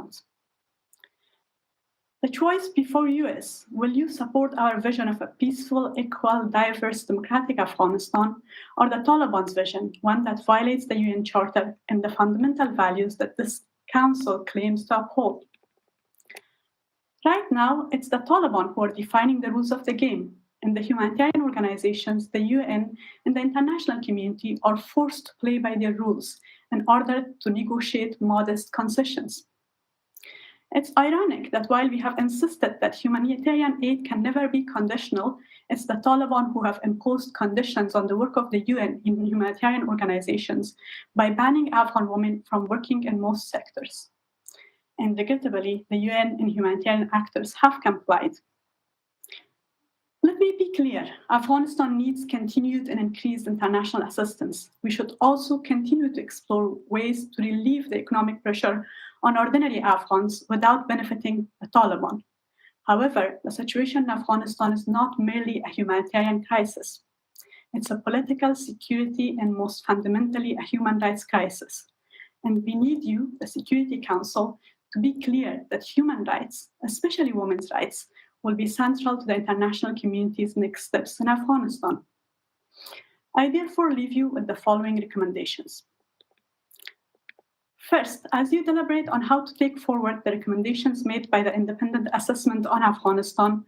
Afghans. The choice before you is, will you support our vision of a peaceful, equal, diverse, democratic Afghanistan, or the Taliban's vision, one that violates the UN Charter and the fundamental values that this Council claims to uphold? Right now, it's the Taliban who are defining the rules of the game, and the humanitarian organizations, the UN, and the international community are forced to play by their rules in order to negotiate modest concessions. It's ironic that while we have insisted that humanitarian aid can never be conditional, it's the Taliban who have imposed conditions on the work of the UN in humanitarian organizations by banning Afghan women from working in most sectors. And regrettably, the UN and humanitarian actors have complied. Let me be clear, Afghanistan needs continued and increased international assistance. We should also continue to explore ways to relieve the economic pressure on ordinary Afghans without benefiting the Taliban. However, the situation in Afghanistan is not merely a humanitarian crisis. It's a political, security, and most fundamentally a human rights crisis. And we need you, the Security Council, to be clear that human rights, especially women's rights, will be central to the international community's next steps in Afghanistan. I therefore leave you with the following recommendations. First, as you deliberate on how to take forward the recommendations made by the Independent Assessment on Afghanistan,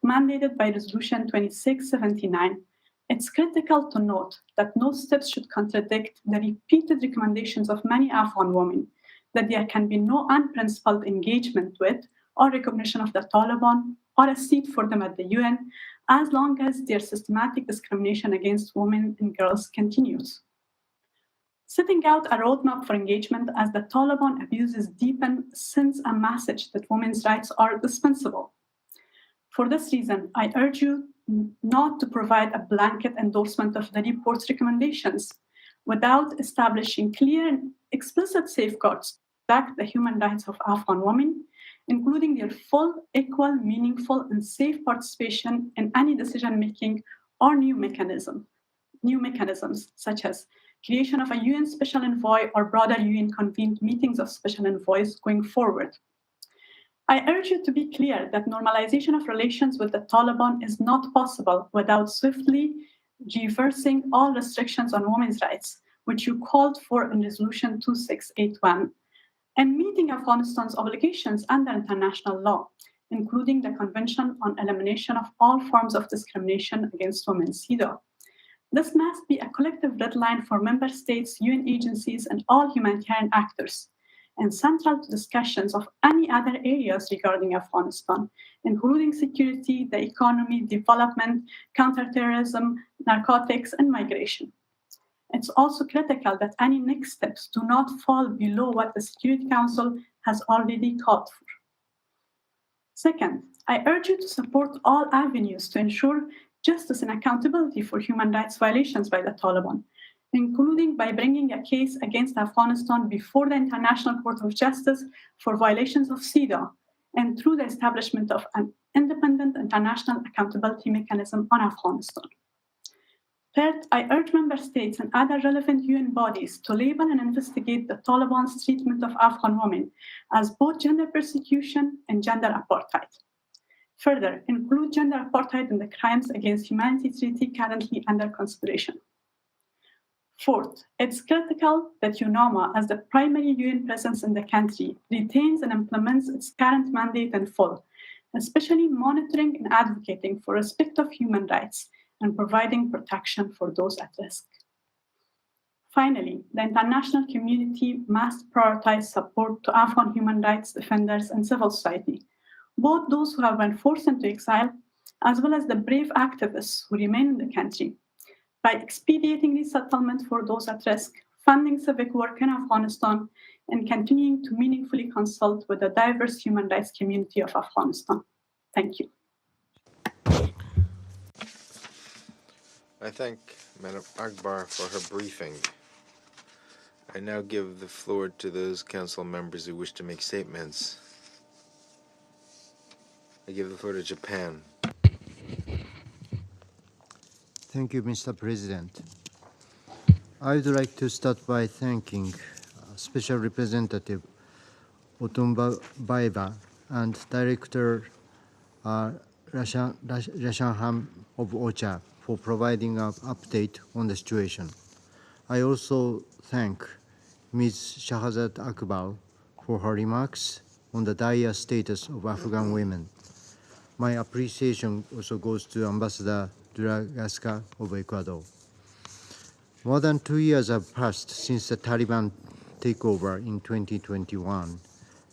mandated by Resolution 2679, it's critical to note that no steps should contradict the repeated recommendations of many Afghan women that there can be no unprincipled engagement with or recognition of the Taliban or a seat for them at the UN as long as their systematic discrimination against women and girls continues. Setting out a roadmap for engagement as the Taliban abuses deepen sends a message that women's rights are dispensable. For this reason, I urge you not to provide a blanket endorsement of the report's recommendations without establishing clear and explicit safeguards to protect the human rights of Afghan women, including their full, equal, meaningful, and safe participation in any decision-making or new mechanisms, such as creation of a UN Special Envoy or broader UN-convened meetings of Special Envoys going forward. I urge you to be clear that normalization of relations with the Taliban is not possible without swiftly reversing all restrictions on women's rights, which you called for in Resolution 2681, and meeting Afghanistan's obligations under international law, including the Convention on Elimination of All Forms of Discrimination Against Women, CEDAW. This must be a collective deadline for member states, UN agencies, and all humanitarian actors, and central to discussions of any other areas regarding Afghanistan, including security, the economy, development, counterterrorism, narcotics, and migration. It's also critical that any next steps do not fall below what the Security Council has already called for. Second, I urge you to support all avenues to ensure justice and accountability for human rights violations by the Taliban, including by bringing a case against Afghanistan before the International Court of Justice for violations of CEDAW, and through the establishment of an independent international accountability mechanism on Afghanistan. Third, I urge member states and other relevant UN bodies to label and investigate the Taliban's treatment of Afghan women as both gender persecution and gender apartheid. Further, include gender apartheid in the Crimes Against Humanity Treaty currently under consideration. Fourth, it's critical that UNAMA, as the primary UN presence in the country, retains and implements its current mandate in full, especially monitoring and advocating for respect of human rights and providing protection for those at risk. Finally, the international community must prioritize support to Afghan human rights defenders and civil society, both those who have been forced into exile, as well as the brave activists who remain in the country, by expediting resettlement for those at risk, funding civic work in Afghanistan, and continuing to meaningfully consult with the diverse human rights community of Afghanistan. Thank you. I thank Madam Akbar for her briefing. I now give the floor to those council members who wish to make statements. I give the floor to Japan. Thank you, Mr. President. I would like to start by thanking Special Representative Otunbaeva and Director Rashanham of OCHA for providing an update on the situation. I also thank Ms. Shahzad Akbar for her remarks on the dire status of Afghan women. My appreciation also goes to Ambassador Dragasca of Ecuador. More than 2 years have passed since the Taliban takeover in 2021,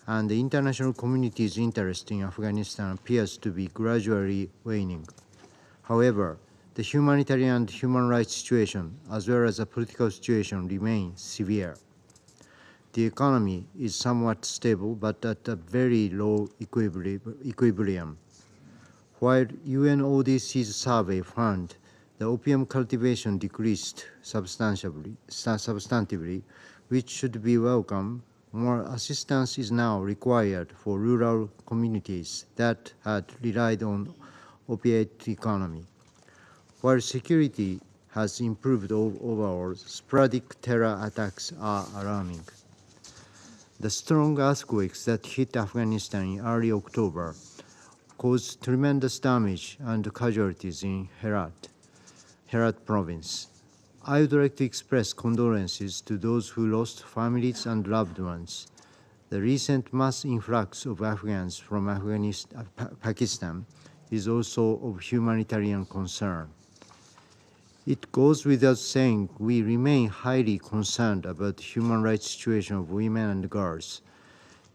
and the international community's interest in Afghanistan appears to be gradually waning. However, the humanitarian and human rights situation, as well as the political situation, remain severe. The economy is somewhat stable, but at a very low equilibrium. While UNODC's survey found the opium cultivation decreased substantively, which should be welcome, more assistance is now required for rural communities that had relied on opiate economy. While security has improved overall, sporadic terror attacks are alarming. The strong earthquakes that hit Afghanistan in early October caused tremendous damage and casualties in Herat province. I would like to express condolences to those who lost families and loved ones. The recent mass influx of Afghans from Pakistan is also of humanitarian concern. It goes without saying we remain highly concerned about the human rights situation of women and girls.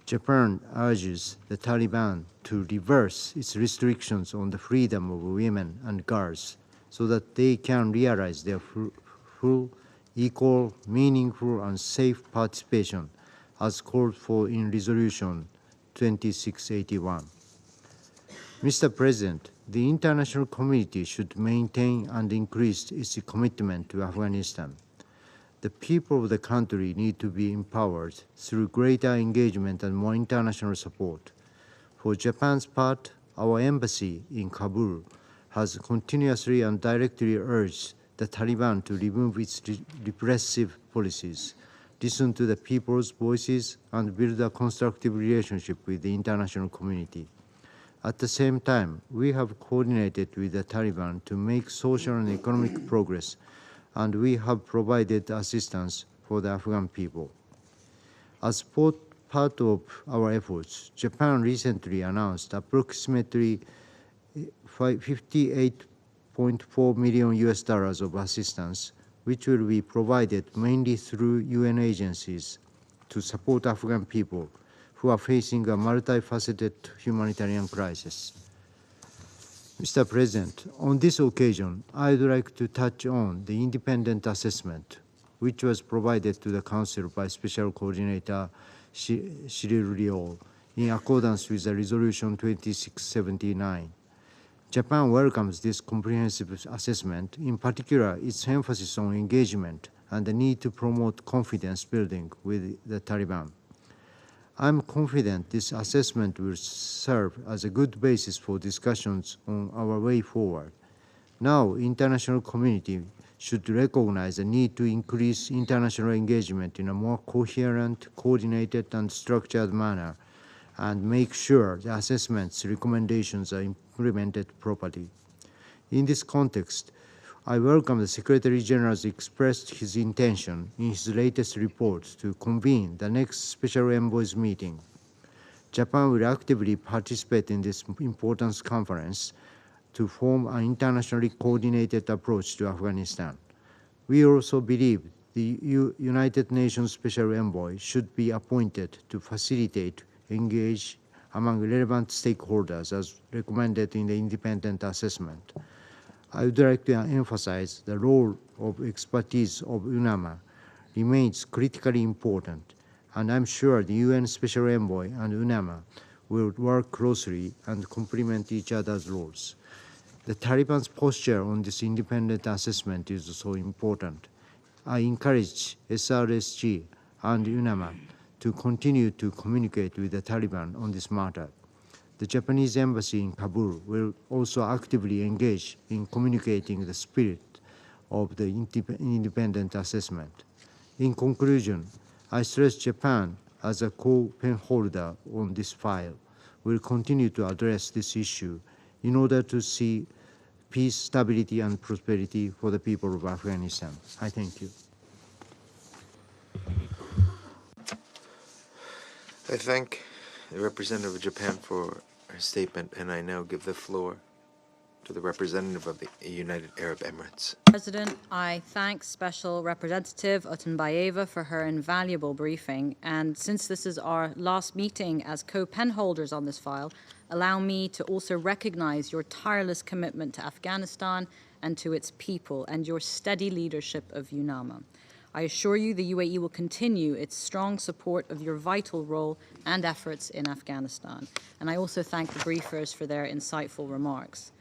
Japan urges the Taliban to reverse its restrictions on the freedom of women and girls so that they can realize their full, equal, meaningful, and safe participation as called for in Resolution 2681. Mr. President, the international community should maintain and increase its commitment to Afghanistan. The people of the country need to be empowered through greater engagement and more international support. For Japan's part, our embassy in Kabul has continuously and directly urged the Taliban to remove its repressive policies, listen to the people's voices, and build a constructive relationship with the international community. At the same time, we have coordinated with the Taliban to make social and economic progress, and we have provided assistance for the Afghan people. As part of our efforts, Japan recently announced approximately $58.4 million of assistance, which will be provided mainly through UN agencies to support Afghan people who are facing a multifaceted humanitarian crisis. Mr. President, on this occasion, I would like to touch on the independent assessment, which was provided to the Council by Special Coordinator Cyril Riol in accordance with the Resolution 2679. Japan welcomes this comprehensive assessment, in particular its emphasis on engagement and the need to promote confidence building with the Taliban. I'm confident this assessment will serve as a good basis for discussions on our way forward. Now, international community should recognize the need to increase international engagement in a more coherent, coordinated, and structured manner, and make sure the assessment's recommendations are implemented properly. In this context, I welcome the Secretary General's expressed his intention in his latest report to convene the next Special Envoys meeting. Japan will actively participate in this important conference to form an internationally coordinated approach to Afghanistan. We also believe the United Nations Special Envoy should be appointed to facilitate engage among relevant stakeholders as recommended in the independent assessment. I would like to emphasize the role of expertise of UNAMA remains critically important, and I'm sure the UN Special Envoy and UNAMA will work closely and complement each other's roles. The Taliban's posture on this independent assessment is so important. I encourage SRSG and UNAMA to continue to communicate with the Taliban on this matter. The Japanese embassy in Kabul will also actively engage in communicating the spirit of the independent assessment. In conclusion, I stress Japan as a co-pen holder on this file, will continue to address this issue in order to see peace, stability, and prosperity for the people of Afghanistan. I thank you. I thank the representative of Japan for her statement, and I now give the floor to the representative of the United Arab Emirates. President, I thank Special Representative Otunbayeva for her invaluable briefing. And since this is our last meeting as co-pen holders on this file, allow me to also recognize your tireless commitment to Afghanistan and to its people and your steady leadership of UNAMA. I assure you the UAE will continue its strong support of your vital role and efforts in Afghanistan. And I also thank the briefers for their insightful remarks.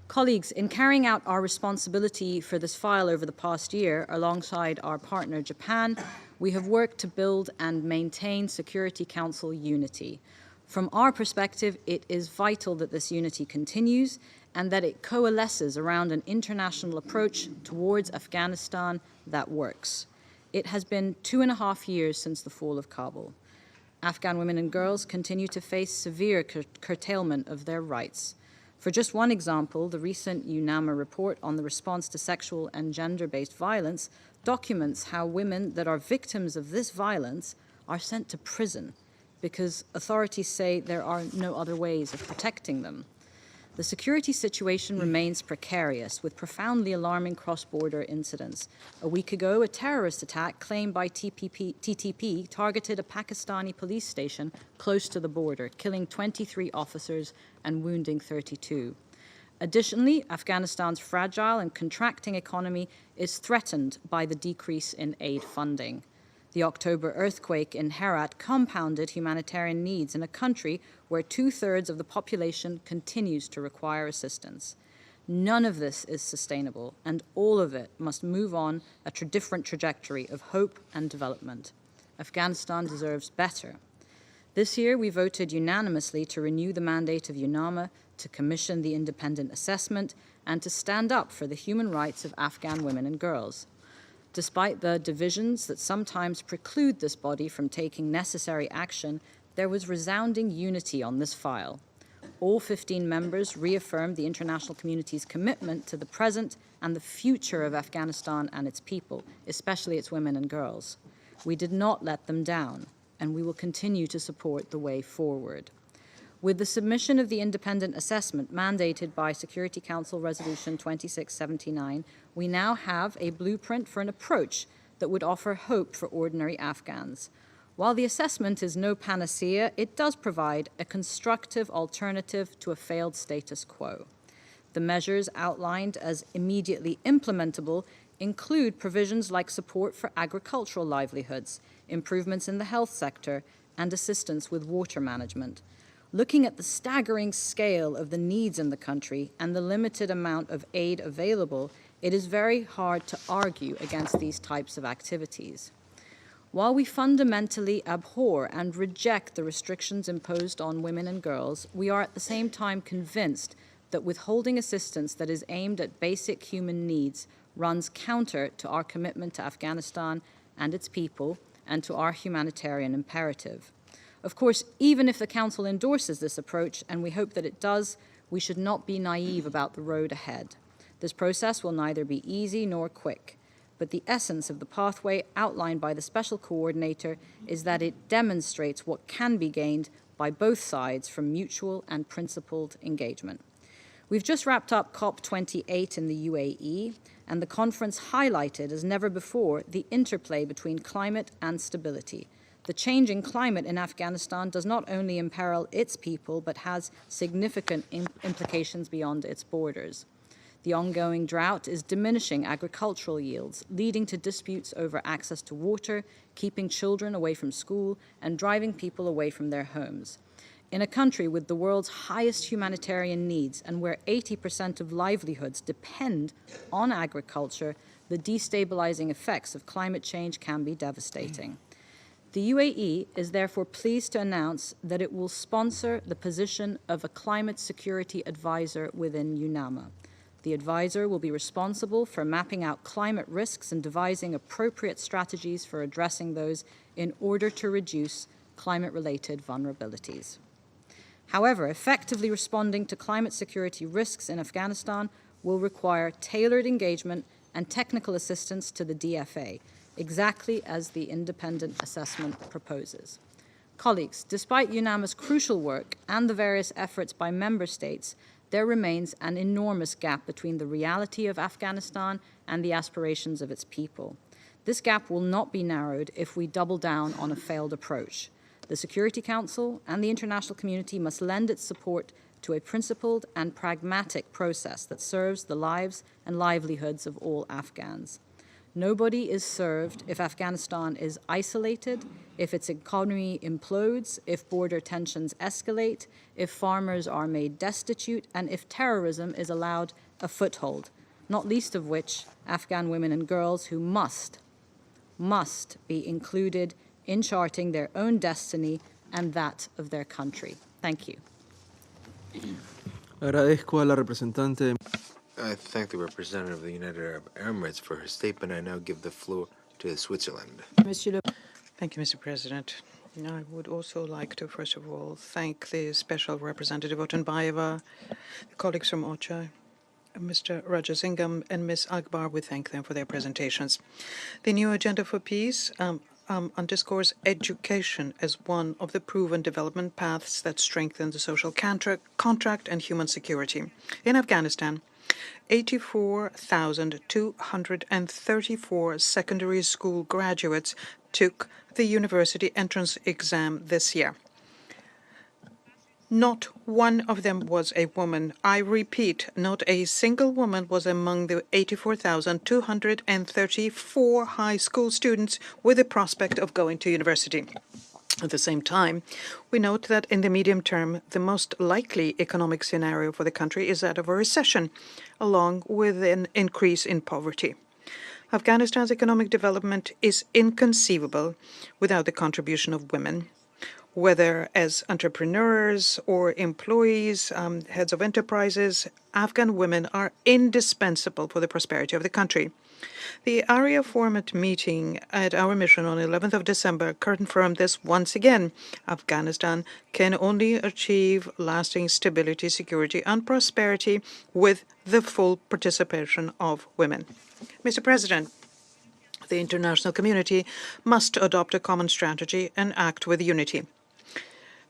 Colleagues, in carrying out our responsibility for this file over the past year, alongside our partner Japan, we have worked to build and maintain Security Council unity. From our perspective, it is vital that this unity continues and that it coalesces around an international approach towards Afghanistan that works. It has been 2.5 years since the fall of Kabul. Afghan women and girls continue to face severe curtailment of their rights. For just one example, the recent UNAMA report on the response to sexual and gender-based violence documents how women that are victims of this violence are sent to prison because authorities say there are no other ways of protecting them. The security situation remains precarious, with profoundly alarming cross-border incidents. A week ago, a terrorist attack claimed by TTP targeted a Pakistani police station close to the border, killing 23 officers and wounding 32. Additionally, Afghanistan's fragile and contracting economy is threatened by the decrease in aid funding. The October earthquake in Herat compounded humanitarian needs in a country where 2/3 of the population continues to require assistance. None of this is sustainable, and all of it must move on a different trajectory of hope and development. Afghanistan deserves better. This year, we voted unanimously to renew the mandate of UNAMA, to commission the independent assessment, and to stand up for the human rights of Afghan women and girls. Despite the divisions that sometimes preclude this body from taking necessary action, there was resounding unity on this file. All 15 members reaffirmed the international community's commitment to the present and the future of Afghanistan and its people, especially its women and girls. We did not let them down, and we will continue to support the way forward. With the submission of the independent assessment mandated by Security Council Resolution 2679, we now have a blueprint for an approach that would offer hope for ordinary Afghans. While the assessment is no panacea, it does provide a constructive alternative to a failed status quo. The measures outlined as immediately implementable include provisions like support for agricultural livelihoods, improvements in the health sector, and assistance with water management. Looking at the staggering scale of the needs in the country and the limited amount of aid available, it is very hard to argue against these types of activities. While we fundamentally abhor and reject the restrictions imposed on women and girls, we are at the same time convinced that withholding assistance that is aimed at basic human needs runs counter to our commitment to Afghanistan and its people and to our humanitarian imperative. Of course, even if the Council endorses this approach, and we hope that it does, we should not be naive about the road ahead. This process will neither be easy nor quick, but the essence of the pathway outlined by the Special Coordinator is that it demonstrates what can be gained by both sides from mutual and principled engagement. We've just wrapped up COP28 in the UAE, and the conference highlighted as never before the interplay between climate and stability. The changing climate in Afghanistan does not only imperil its people, but has significant implications beyond its borders. The ongoing drought is diminishing agricultural yields, leading to disputes over access to water, keeping children away from school, and driving people away from their homes. In a country with the world's highest humanitarian needs and where 80% of livelihoods depend on agriculture, the destabilizing effects of climate change can be devastating. The UAE is therefore pleased to announce that it will sponsor the position of a climate security advisor within UNAMA. The advisor will be responsible for mapping out climate risks and devising appropriate strategies for addressing those in order to reduce climate-related vulnerabilities. However, effectively responding to climate security risks in Afghanistan will require tailored engagement and technical assistance to the DFA, exactly as the independent assessment proposes. Colleagues, despite UNAMA's crucial work and the various efforts by member states, there remains an enormous gap between the reality of Afghanistan and the aspirations of its people. This gap will not be narrowed if we double down on a failed approach. The Security Council and the international community must lend its support to a principled and pragmatic process that serves the lives and livelihoods of all Afghans. Nobody is served if Afghanistan is isolated, if its economy implodes, if border tensions escalate, if farmers are made destitute, and if terrorism is allowed a foothold, not least of which Afghan women and girls who must be included in charting their own destiny and that of their country. Thank you. Agradezco a la representante. I thank the representative of the United Arab Emirates for her statement. I now give the floor to Switzerland. Thank you, Mr. President. I would also like to, first of all, thank the Special Representative Otunbayeva, the colleagues from OCHA, Mr. Rajasingam and Ms. Akbar. We thank them for their presentations. The new Agenda for Peace underscores education as one of the proven development paths that strengthen the social contract and human security. In Afghanistan, 84,234 secondary school graduates took the university entrance exam this year. Not one of them was a woman. I repeat, not a single woman was among the 84,234 high school students with the prospect of going to university. At the same time, we note that in the medium term, the most likely economic scenario for the country is that of a recession, along with an increase in poverty. Afghanistan's economic development is inconceivable without the contribution of women. Whether as entrepreneurs or employees, heads of enterprises, Afghan women are indispensable for the prosperity of the country. The ARIA format meeting at our mission on 11th of December confirmed this once again. Afghanistan can only achieve lasting stability, security, and prosperity with the full participation of women. Mr. President, the international community must adopt a common strategy and act with unity.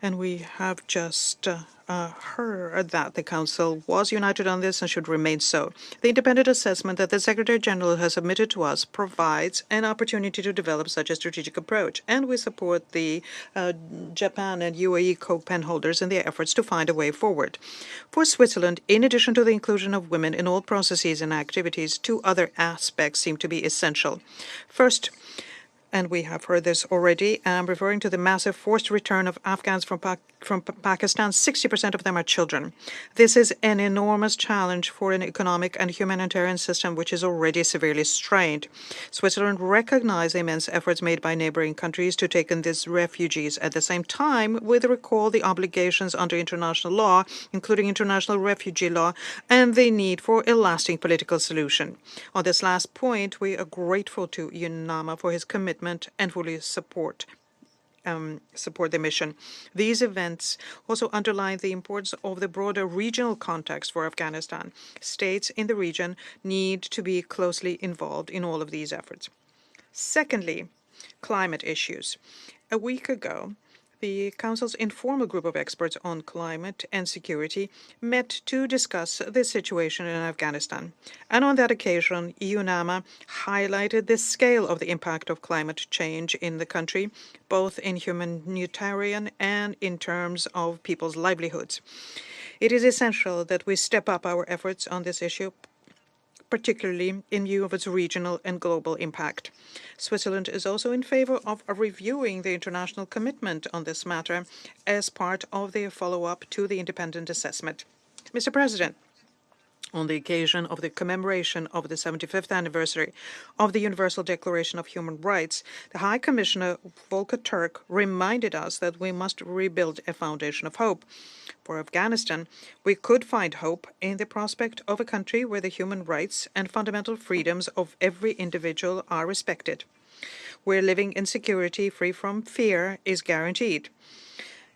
And we have just heard that the Council was united on this and should remain so. The independent assessment that the Secretary General has submitted to us provides an opportunity to develop such a strategic approach, and we support the Japan and UAE co-pen holders in their efforts to find a way forward. For Switzerland, in addition to the inclusion of women in all processes and activities, two other aspects seem to be essential. First, and we have heard this already, I'm referring to the massive forced return of Afghans from Pakistan. 60% of them are children. This is an enormous challenge for an economic and humanitarian system which is already severely strained. Switzerland recognizes the immense efforts made by neighboring countries to take in these refugees. At the same time, we recall the obligations under international law, including international refugee law, and the need for a lasting political solution. On this last point, we are grateful to UNAMA for his commitment and fully support the mission. These events also underline the importance of the broader regional context for Afghanistan. States in the region need to be closely involved in all of these efforts. Secondly, climate issues. A week ago, the Council's informal group of experts on climate and security met to discuss the situation in Afghanistan. And on that occasion, UNAMA highlighted the scale of the impact of climate change in the country, both in humanitarian and in terms of people's livelihoods. It is essential that we step up our efforts on this issue, particularly in view of its regional and global impact. Switzerland is also in favor of reviewing the international commitment on this matter as part of the follow-up to the independent assessment. Mr. President, on the occasion of the commemoration of the 75th anniversary of the Universal Declaration of Human Rights, the High Commissioner Volker Turk reminded us that we must rebuild a foundation of hope. For Afghanistan, we could find hope in the prospect of a country where the human rights and fundamental freedoms of every individual are respected. where living in security free from fear is guaranteed.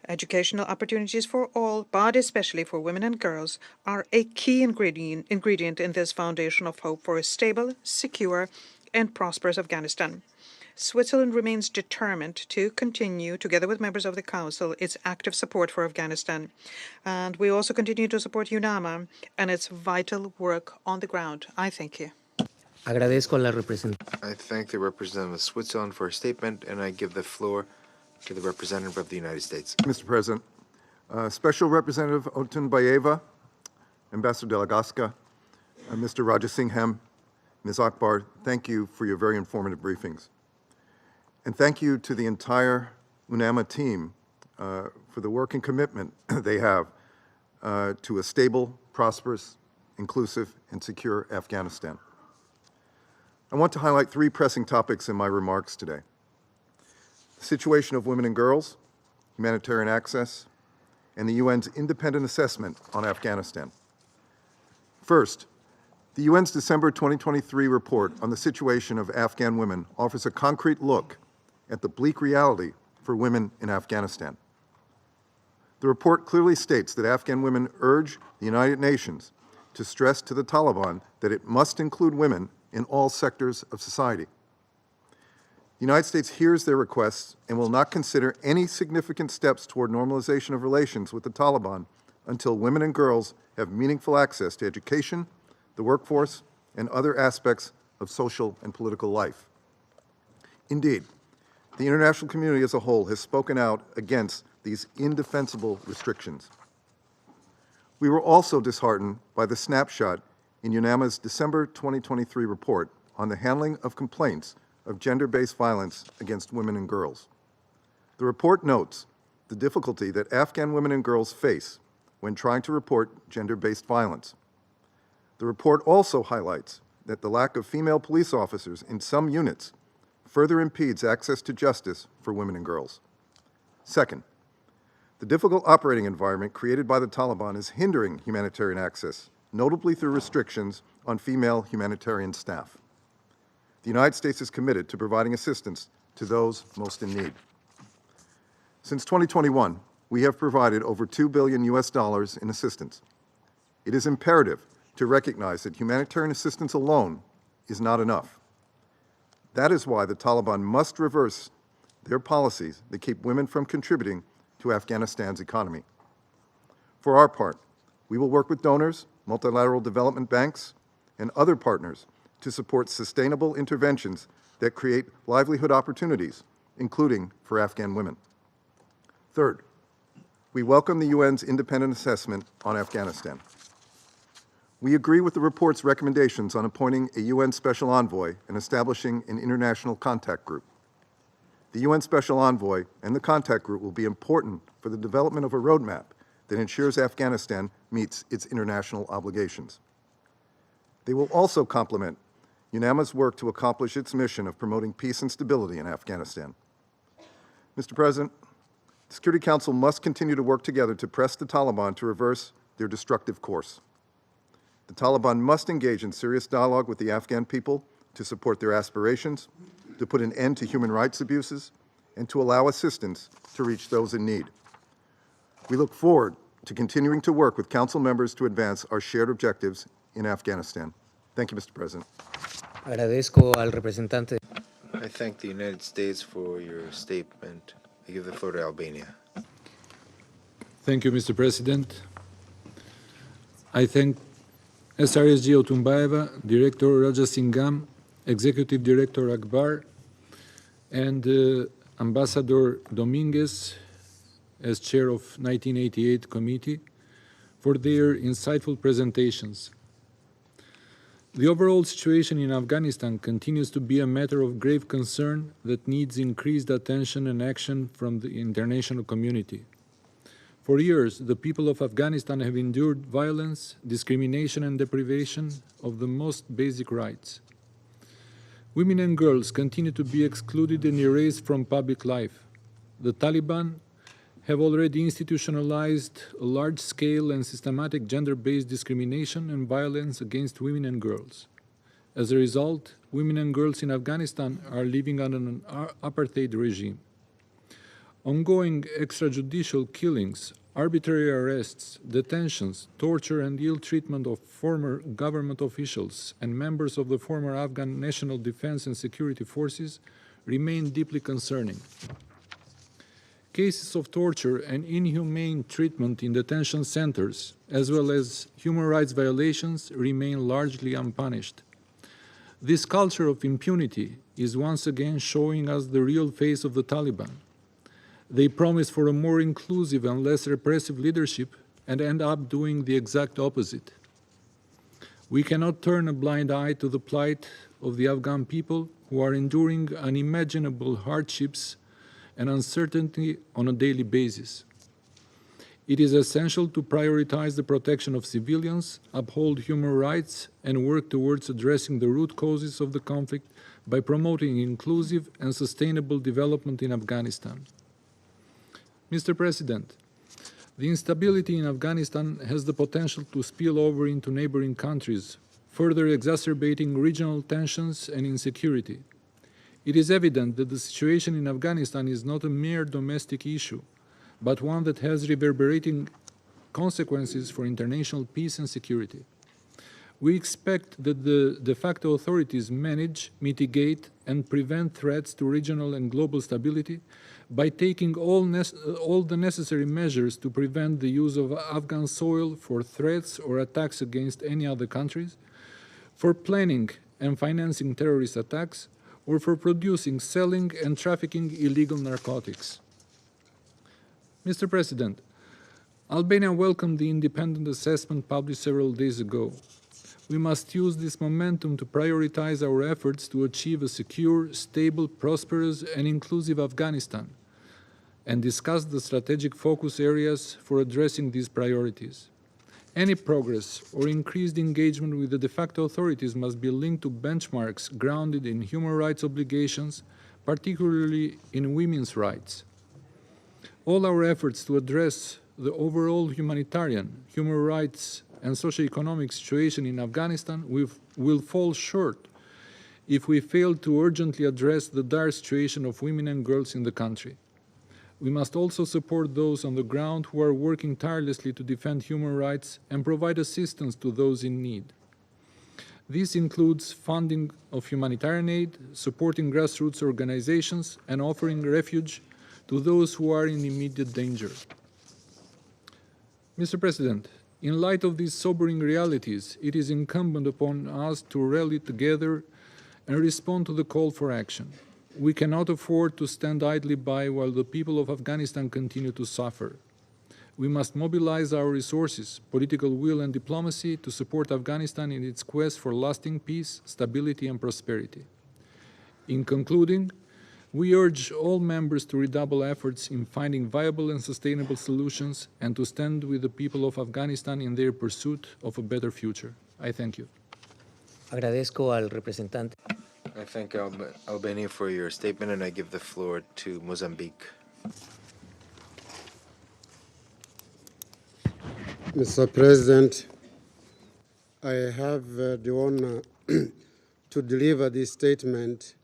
Educational opportunities for all, but especially for women and girls, are a key ingredient in this foundation of hope for a stable, secure, and prosperous Afghanistan. Switzerland remains determined to continue, together with members of the Council, its active support for Afghanistan. And we also continue to support UNAMA and its vital work on the ground. I thank you. Agradezco a la representante. I thank the representative of Switzerland for her statement, and I give the floor to the representative of the United States. Mr. President, Special Representative Otunbayeva, Ambassador Delagaska, Mr. Rajasingham, Ms. Akbar, thank you for your very informative briefings. And thank you to the entire UNAMA team for the work and commitment they have to a stable, prosperous, inclusive, and secure Afghanistan. I want to highlight three pressing topics in my remarks today: the situation of women and girls, humanitarian access, and the UN's independent assessment on Afghanistan. First, the UN's December 2023 report on the situation of Afghan women offers a concrete look at the bleak reality for women in Afghanistan. The report clearly states that Afghan women urge the United Nations to stress to the Taliban that it must include women in all sectors of society. The United States hears their requests and will not consider any significant steps toward normalization of relations with the Taliban until women and girls have meaningful access to education, the workforce, and other aspects of social and political life. Indeed, the international community as a whole has spoken out against these indefensible restrictions. We were also disheartened by the snapshot in UNAMA's December 2023 report on the handling of complaints of gender-based violence against women and girls. The report notes the difficulty that Afghan women and girls face when trying to report gender-based violence. The report also highlights that the lack of female police officers in some units further impedes access to justice for women and girls. Second, the difficult operating environment created by the Taliban is hindering humanitarian access, notably through restrictions on female humanitarian staff. The United States is committed to providing assistance to those most in need. Since 2021, we have provided over $2 billion in assistance. It is imperative to recognize that humanitarian assistance alone is not enough. That is why the Taliban must reverse their policies that keep women from contributing to Afghanistan's economy. For our part, we will work with donors, multilateral development banks, and other partners to support sustainable interventions that create livelihood opportunities, including for Afghan women. Third, we welcome the UN's independent assessment on Afghanistan. We agree with the report's recommendations on appointing a UN Special Envoy and establishing an international contact group. The UN Special Envoy and the contact group will be important for the development of a roadmap that ensures Afghanistan meets its international obligations. They will also complement UNAMA's work to accomplish its mission of promoting peace and stability in Afghanistan. Mr. President, the Security Council must continue to work together to press the Taliban to reverse their destructive course. The Taliban must engage in serious dialogue with the Afghan people to support their aspirations, to put an end to human rights abuses, and to allow assistance to reach those in need. We look forward to continuing to work with Council members to advance our shared objectives in Afghanistan. Thank you, Mr. President. Agradezco al representante. I thank the United States for your statement. I give the floor to Albania. Thank you, Mr. President. I thank SRSG Otunbayeva, Director Rajasingham, Executive Director Akbar, and Ambassador Dominguez, as Chair of 1988 Committee, for their insightful presentations. The overall situation in Afghanistan continues to be a matter of grave concern that needs increased attention and action from the international community. For years, the people of Afghanistan have endured violence, discrimination, and deprivation of the most basic rights. Women and girls continue to be excluded and erased from public life. The Taliban have already institutionalized a large-scale and systematic gender-based discrimination and violence against women and girls. As a result, women and girls in Afghanistan are living under an apartheid regime. Ongoing extrajudicial killings, arbitrary arrests, detentions, torture and ill treatment of former government officials and members of the former Afghan National Defense and Security Forces remain deeply concerning. Cases of torture and inhumane treatment in detention centers, as well as human rights violations, remain largely unpunished. This culture of impunity is once again showing us the real face of the Taliban. They promise for a more inclusive and less repressive leadership and end up doing the exact opposite. We cannot turn a blind eye to the plight of the Afghan people who are enduring unimaginable hardships and uncertainty on a daily basis. It is essential to prioritize the protection of civilians, uphold human rights, and work towards addressing the root causes of the conflict by promoting inclusive and sustainable development in Afghanistan. Mr. President, the instability in Afghanistan has the potential to spill over into neighboring countries, further exacerbating regional tensions and insecurity. It is evident that the situation in Afghanistan is not a mere domestic issue, but one that has reverberating consequences for international peace and security. We expect that the de facto authorities manage, mitigate, and prevent threats to regional and global stability by taking all the necessary measures to prevent the use of Afghan soil for threats or attacks against any other countries, for planning and financing terrorist attacks, or for producing, selling, and trafficking illegal narcotics. Mr. President, Albania welcomed the independent assessment published several days ago. We must use this momentum to prioritize our efforts to achieve a secure, stable, prosperous, and inclusive Afghanistan, and discuss the strategic focus areas for addressing these priorities. Any progress or increased engagement with the de facto authorities must be linked to benchmarks grounded in human rights obligations, particularly in women's rights. All our efforts to address the overall humanitarian, human rights, and socioeconomic situation in Afghanistan will fall short if we fail to urgently address the dire situation of women and girls in the country. We must also support those on the ground who are working tirelessly to defend human rights and provide assistance to those in need. This includes funding of humanitarian aid, supporting grassroots organizations, and offering refuge to those who are in immediate danger. Mr. President, in light of these sobering realities, it is incumbent upon us to rally together and respond to the call for action. We cannot afford to stand idly by while the people of Afghanistan continue to suffer. We must mobilize our resources, political will, and diplomacy to support Afghanistan in its quest for lasting peace, stability, and prosperity. In concluding, we urge all members to redouble efforts in finding viable and sustainable solutions and to stand with the people of Afghanistan in their pursuit of a better future. I thank you. Agradezco al representante. I thank Albania for your statement, and I give the floor to Mozambique. Mr. President, I have the honor to deliver this statement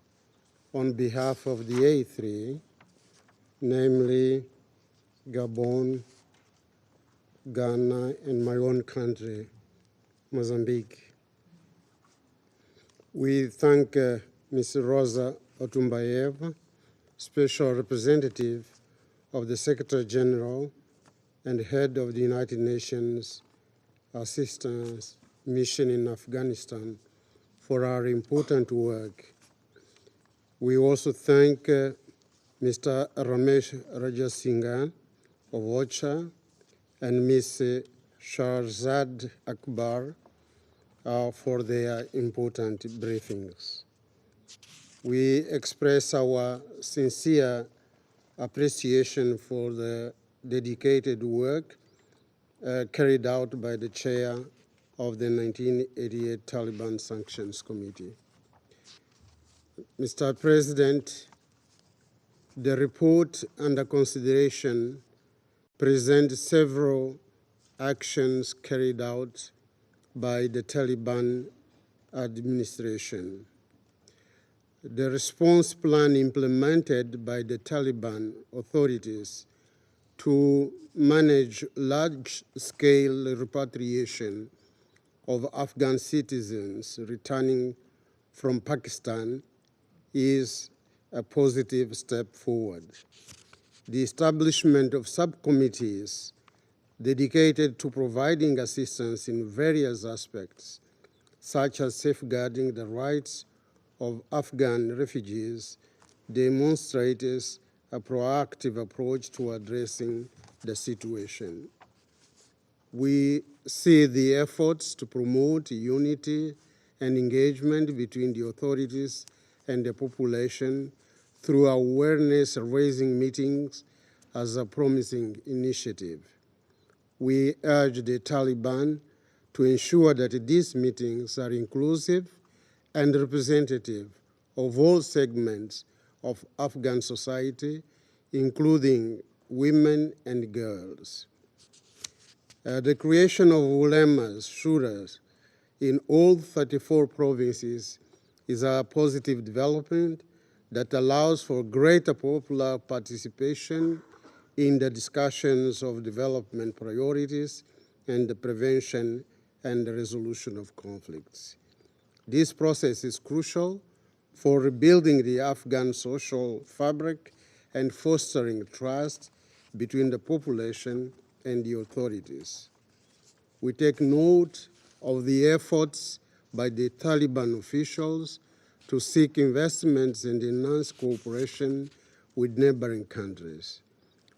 on behalf of the A3, namely Gabon, Ghana, and my own country, Mozambique. We thank Ms. Rosa Otumbayeva, Special Representative of the Secretary General and Head of the United Nations Assistance Mission in Afghanistan, for our important work. We also thank Mr. Ramesh Rajasinghe of OCHA and Ms. Shahrzad Akbar for their important briefings. We express our sincere appreciation for the dedicated work carried out by the chair of the 1988 Taliban Sanctions Committee. Mr. President, the report under consideration presents several actions carried out by the Taliban administration. The response plan implemented by the Taliban authorities to manage large-scale repatriation of Afghan citizens returning from Pakistan is a positive step forward. The establishment of subcommittees dedicated to providing assistance in various aspects, such as safeguarding the rights of Afghan refugees, demonstrates a proactive approach to addressing the situation. We see the efforts to promote unity and engagement between the authorities and the population through awareness-raising meetings as a promising initiative. We urge the Taliban to ensure that these meetings are inclusive and representative of all segments of Afghan society, including women and girls. The creation of ulemas, shuras, in all 34 provinces is a positive development that allows for greater popular participation in the discussions of development priorities and the prevention and the resolution of conflicts. This process is crucial for rebuilding the Afghan social fabric and fostering trust between the population and the authorities. We take note of the efforts by the Taliban officials to seek investments and enhance cooperation with neighboring countries.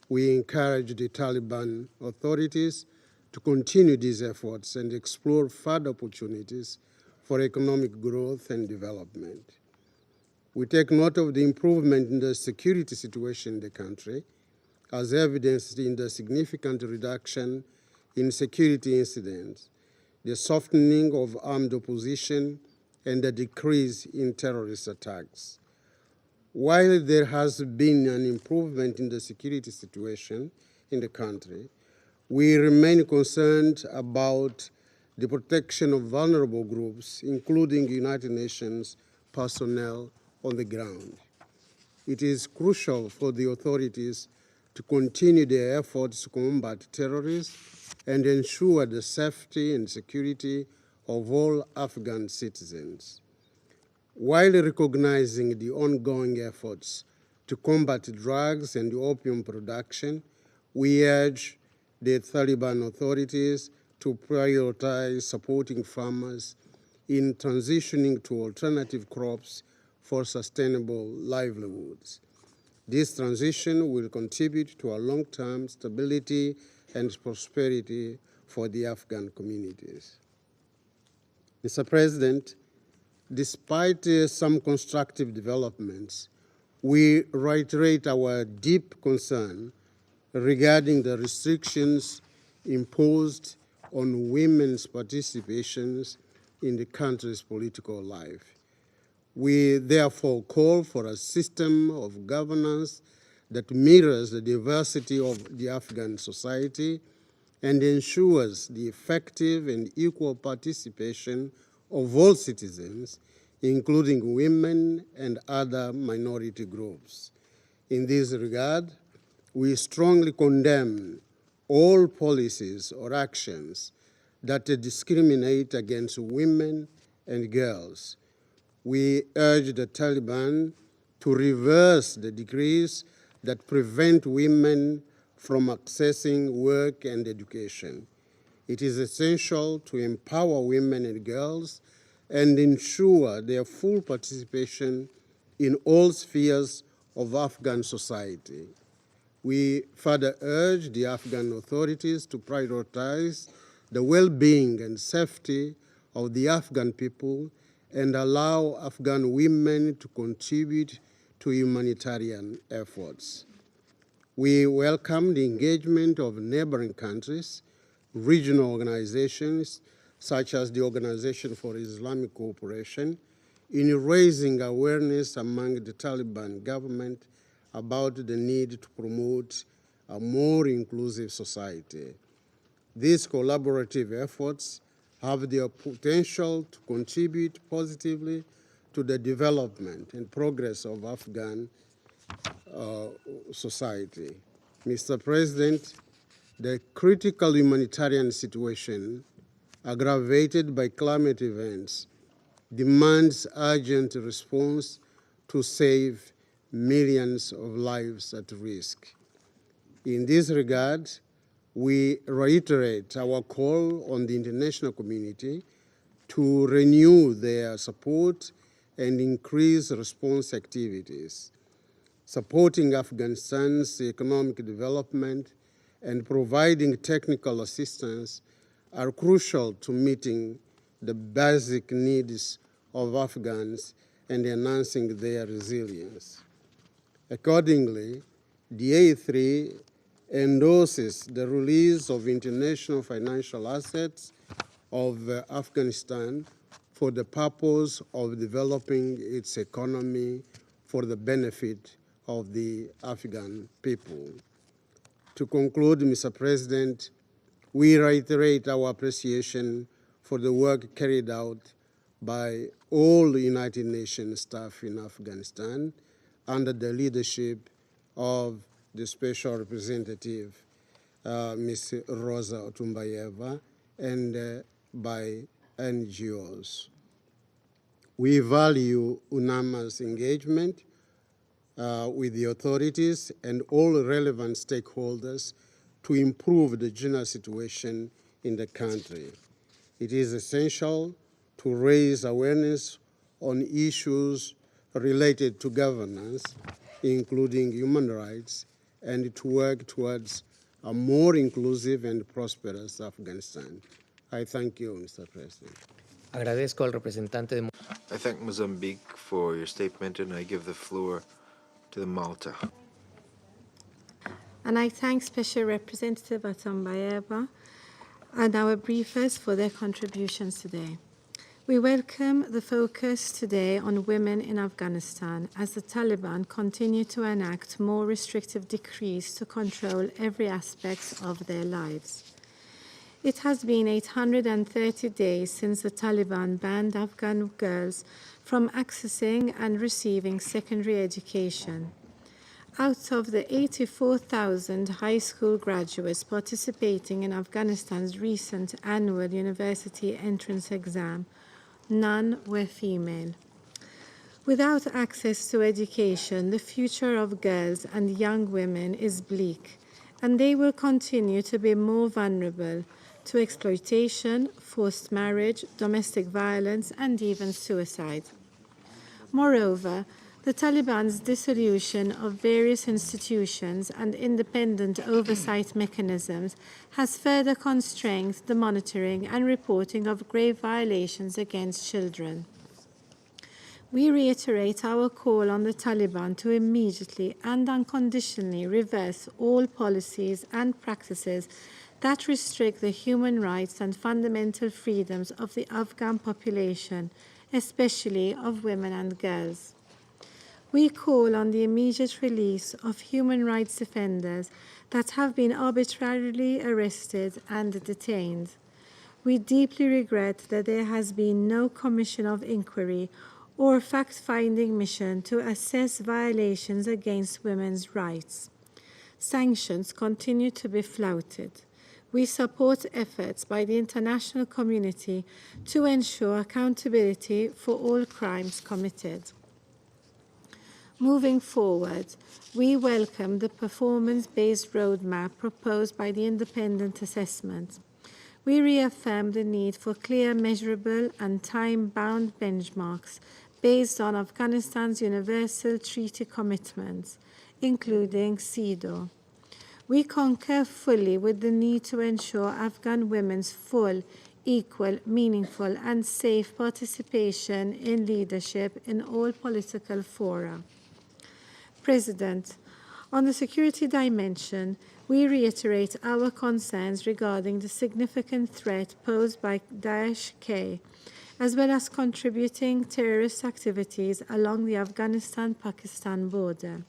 We encourage the Taliban authorities to continue these efforts and explore further opportunities for economic growth and development. We take note of the improvement in the security situation in the country, as evidenced in the significant reduction in security incidents, the softening of armed opposition, and the decrease in terrorist attacks. While there has been an improvement in the security situation in the country, we remain concerned about the protection of vulnerable groups, including United Nations personnel on the ground. It is crucial for the authorities to continue their efforts to combat terrorism and ensure the safety and security of all Afghan citizens. While recognizing the ongoing efforts to combat drugs and opium production, we urge the Taliban authorities to prioritize supporting farmers in transitioning to alternative crops for sustainable livelihoods. This transition will contribute to a long-term stability and prosperity for the Afghan communities. Mr. President, despite some constructive developments, we reiterate our deep concern regarding the restrictions imposed on women's participations in the country's political life. We therefore call for a system of governance that mirrors the diversity of the Afghan society and ensures the effective and equal participation of all citizens, including women and other minority groups. In this regard, we strongly condemn all policies or actions that discriminate against women and girls. We urge the Taliban to reverse the decrees that prevent women from accessing work and education. It is essential to empower women and girls and ensure their full participation in all spheres of Afghan society. We further urge the Afghan authorities to prioritize the well-being and safety of the Afghan people and allow Afghan women to contribute to humanitarian efforts. We welcome the engagement of neighboring countries, regional organizations, such as the Organization for Islamic Cooperation, in raising awareness among the Taliban government about the need to promote a more inclusive society. These collaborative efforts have the potential to contribute positively to the development and progress of Afghan society. Mr. President, the critical humanitarian situation aggravated by climate events demands urgent response to save millions of lives at risk. In this regard, we reiterate our call on the international community to renew their support and increase response activities. Supporting Afghanistan's economic development and providing technical assistance are crucial to meeting the basic needs of Afghans and enhancing their resilience. Accordingly, the A3 endorses the release of international financial assets of Afghanistan for the purpose of developing its economy for the benefit of the Afghan people. To conclude, Mr. President, we reiterate our appreciation for the work carried out by all the United Nations staff in Afghanistan under the leadership of the Special Representative, Ms. Rosa Otumbayeva, and by NGOs. We value UNAMA's engagement with the authorities and all relevant stakeholders to improve the general situation in the country. It is essential to raise awareness on issues related to governance, including human rights, and to work towards a more inclusive and prosperous Afghanistan. I thank you, Mr. President. Agradezco al representante de I thank Mozambique for your statement, and I give the floor to Malta. And I thank Special Representative Atambayeva and our briefers for their contributions today. We welcome the focus today on women in Afghanistan as the Taliban continue to enact more restrictive decrees to control every aspect of their lives. It has been 830 days since the Taliban banned Afghan girls from accessing and receiving secondary education. Out of the 84,000 high school graduates participating in Afghanistan's recent annual university entrance exam, none were female. Without access to education, the future of girls and young women is bleak, and they will continue to be more vulnerable to exploitation, forced marriage, domestic violence, and even suicide. Moreover, the Taliban's dissolution of various institutions and independent oversight mechanisms has further constrained the monitoring and reporting of grave violations against children. We reiterate our call on the Taliban to immediately and unconditionally reverse all policies and practices that restrict the human rights and fundamental freedoms of the Afghan population, especially of women and girls. We call on the immediate release of human rights defenders that have been arbitrarily arrested and detained. We deeply regret that there has been no commission of inquiry or fact-finding mission to assess violations against women's rights. Sanctions continue to be flouted. We support efforts by the international community to ensure accountability for all crimes committed. Moving forward, we welcome the performance-based roadmap proposed by the independent assessment. We reaffirm the need for clear, measurable, and time-bound benchmarks based on Afghanistan's universal treaty commitments, including CEDAW. We concur fully with the need to ensure Afghan women's full, equal, meaningful, and safe participation in leadership in all political fora. President, on the security dimension, we reiterate our concerns regarding the significant threat posed by Daesh-K, as well as contributing terrorist activities along the Afghanistan-Pakistan border.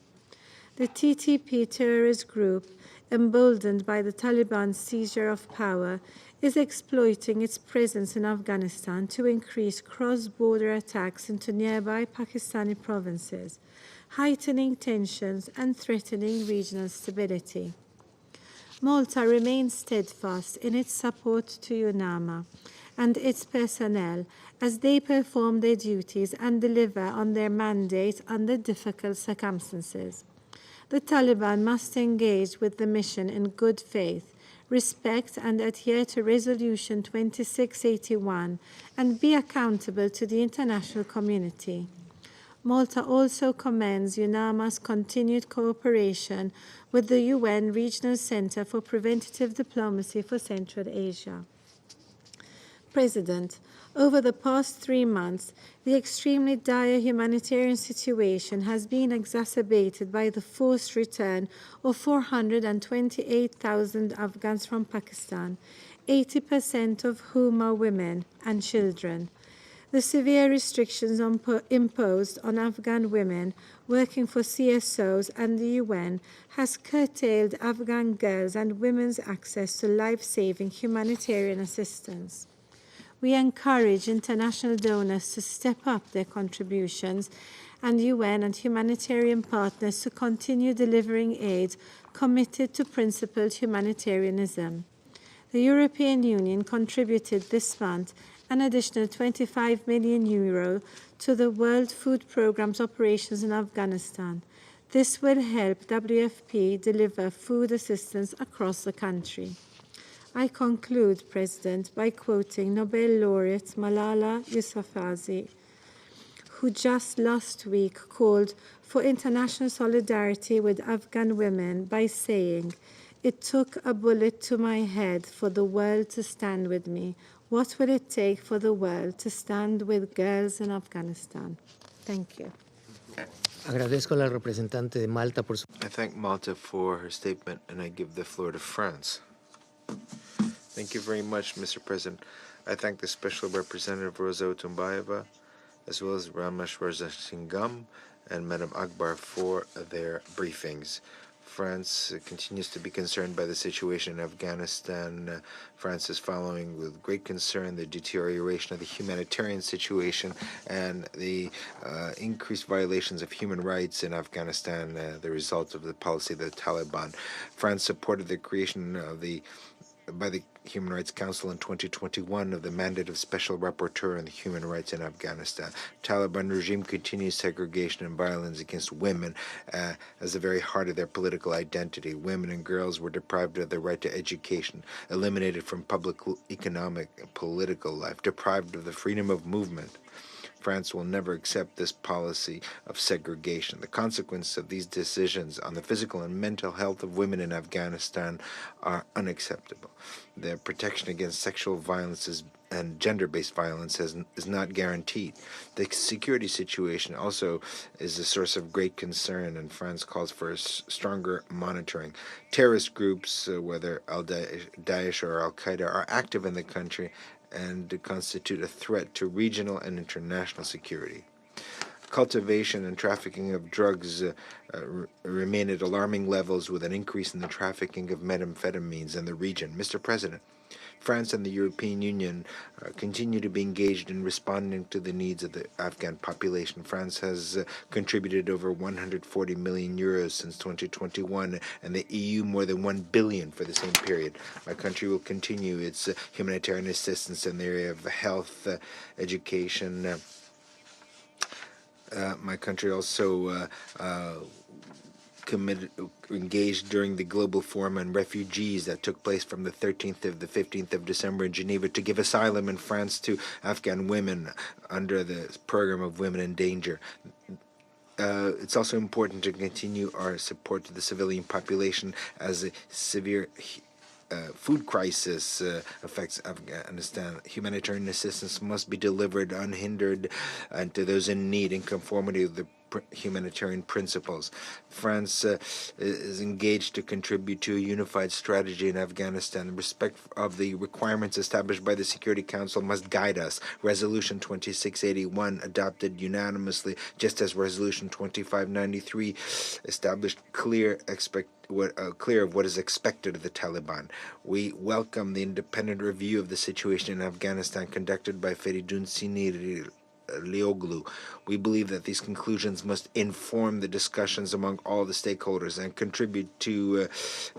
The TTP terrorist group emboldened by the Taliban's seizure of power, is exploiting its presence in Afghanistan to increase cross-border attacks into nearby Pakistani provinces, heightening tensions and threatening regional stability. Malta remains steadfast in its support to UNAMA and its personnel as they perform their duties and deliver on their mandate under difficult circumstances. The Taliban must engage with the mission in good faith, respect and adhere to Resolution 2681, and be accountable to the international community. Malta also commends UNAMA's continued cooperation with the UN Regional Center for Preventative Diplomacy for Central Asia. President, over the past 3 months, the extremely dire humanitarian situation has been exacerbated by the forced return of 428,000 Afghans from Pakistan, 80% of whom are women and children. The severe restrictions imposed on Afghan women working for CSOs and the UN has curtailed Afghan girls' and women's access to life-saving humanitarian assistance. We encourage international donors to step up their contributions and UN and humanitarian partners to continue delivering aid committed to principled humanitarianism. The European Union contributed this month an additional €25 million to the World Food Programme's operations in Afghanistan. This will help WFP deliver food assistance across the country. I conclude, President, by quoting Nobel laureate Malala Yousafzai, who just last week called for international solidarity with Afghan women by saying, "It took a bullet to my head for the world to stand with me. What will it take for the world to stand with girls in Afghanistan?" Thank you. Agradezco a la representante de Malta por su... I thank Malta for her statement, and I give the floor to France. Thank you very much, Mr. President. I thank the Special Representative Rosa Otunbayeva, as well as Ramesh Rajasingam and Madam Akbar for their briefings. France continues to be concerned by the situation in Afghanistan. France is following with great concern the deterioration of the humanitarian situation and the increased violations of human rights in Afghanistan, the result of the policy of the Taliban. France supported the creation of by the Human Rights Council in 2021 of the mandate of Special Rapporteur on the Human Rights in Afghanistan. Taliban regime continues segregation and violence against women as the very heart of their political identity. Women and girls were deprived of their right to education, eliminated from public, economic, and political life, deprived of the freedom of movement. France will never accept this policy of segregation. The consequences of these decisions on the physical and mental health of women in Afghanistan are unacceptable. The protection against sexual violence and gender-based violence is not guaranteed. The security situation also is a source of great concern, and France calls for stronger monitoring. Terrorist groups, whether Daesh or Al-Qaeda, are active in the country and to constitute a threat to regional and international security. Cultivation and trafficking of drugs remain at alarming levels, with an increase in the trafficking of methamphetamines in the region. Mr. President, France and the European Union continue to be engaged in responding to the needs of the Afghan population. France has contributed over €140 million since 2021, and the EU more than €1 billion for the same period. My country will continue its humanitarian assistance in the area of health, education. My country also engaged during the Global Forum on Refugees that took place from the 13th to the 15th of December in Geneva to give asylum in France to Afghan women under the program of Women in Danger. It's also important to continue our support to the civilian population as a severe food crisis affects Afghanistan. Humanitarian assistance must be delivered unhindered and to those in need in conformity with the humanitarian principles. France is engaged to contribute to a unified strategy in Afghanistan. The respect of the requirements established by the Security Council must guide us. Resolution 2681, adopted unanimously, just as Resolution 2593 established clear of what is expected of the Taliban. We welcome the independent review of the situation in Afghanistan conducted by Feridun Sinir Lioglu. We believe that these conclusions must inform the discussions among all the stakeholders and contribute to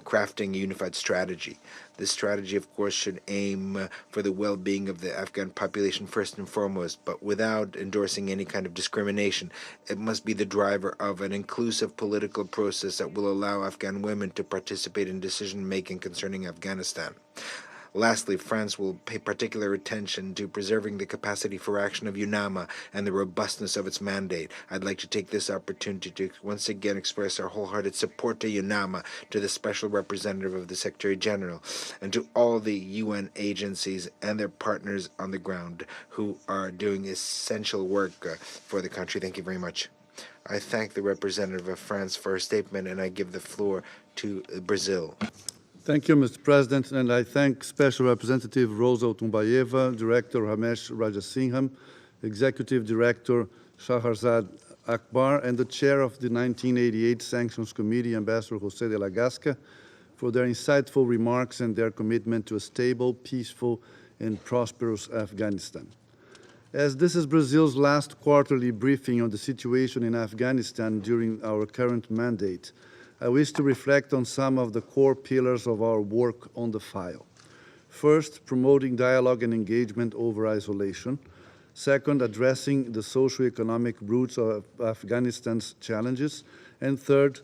crafting a unified strategy. This strategy, of course, should aim for the well-being of the Afghan population first and foremost, but without endorsing any kind of discrimination. It must be the driver of an inclusive political process that will allow Afghan women to participate in decision-making concerning Afghanistan. Lastly, France will pay particular attention to preserving the capacity for action of UNAMA and the robustness of its mandate. I'd like to take this opportunity to once again express our wholehearted support to UNAMA, to the Special Representative of the Secretary General, and to all the UN agencies and their partners on the ground who are doing essential work for the country. Thank you very much. I thank the representative of France for her statement, and I give the floor to Brazil. Thank you, Mr. President, and I thank Special Representative Rosa Otunbayeva, Director Ramesh Rajasingham, Executive Director Shahrazad Akbar, and the Chair of the 1988 Sanctions Committee, Ambassador José de la Gasca, for their insightful remarks and their commitment to a stable, peaceful, and prosperous Afghanistan. As this is Brazil's last quarterly briefing on the situation in Afghanistan during our current mandate, I wish to reflect on some of the core pillars of our work on the file. First, promoting dialogue and engagement over isolation. Second, addressing the socio-economic roots of Afghanistan's challenges. And third,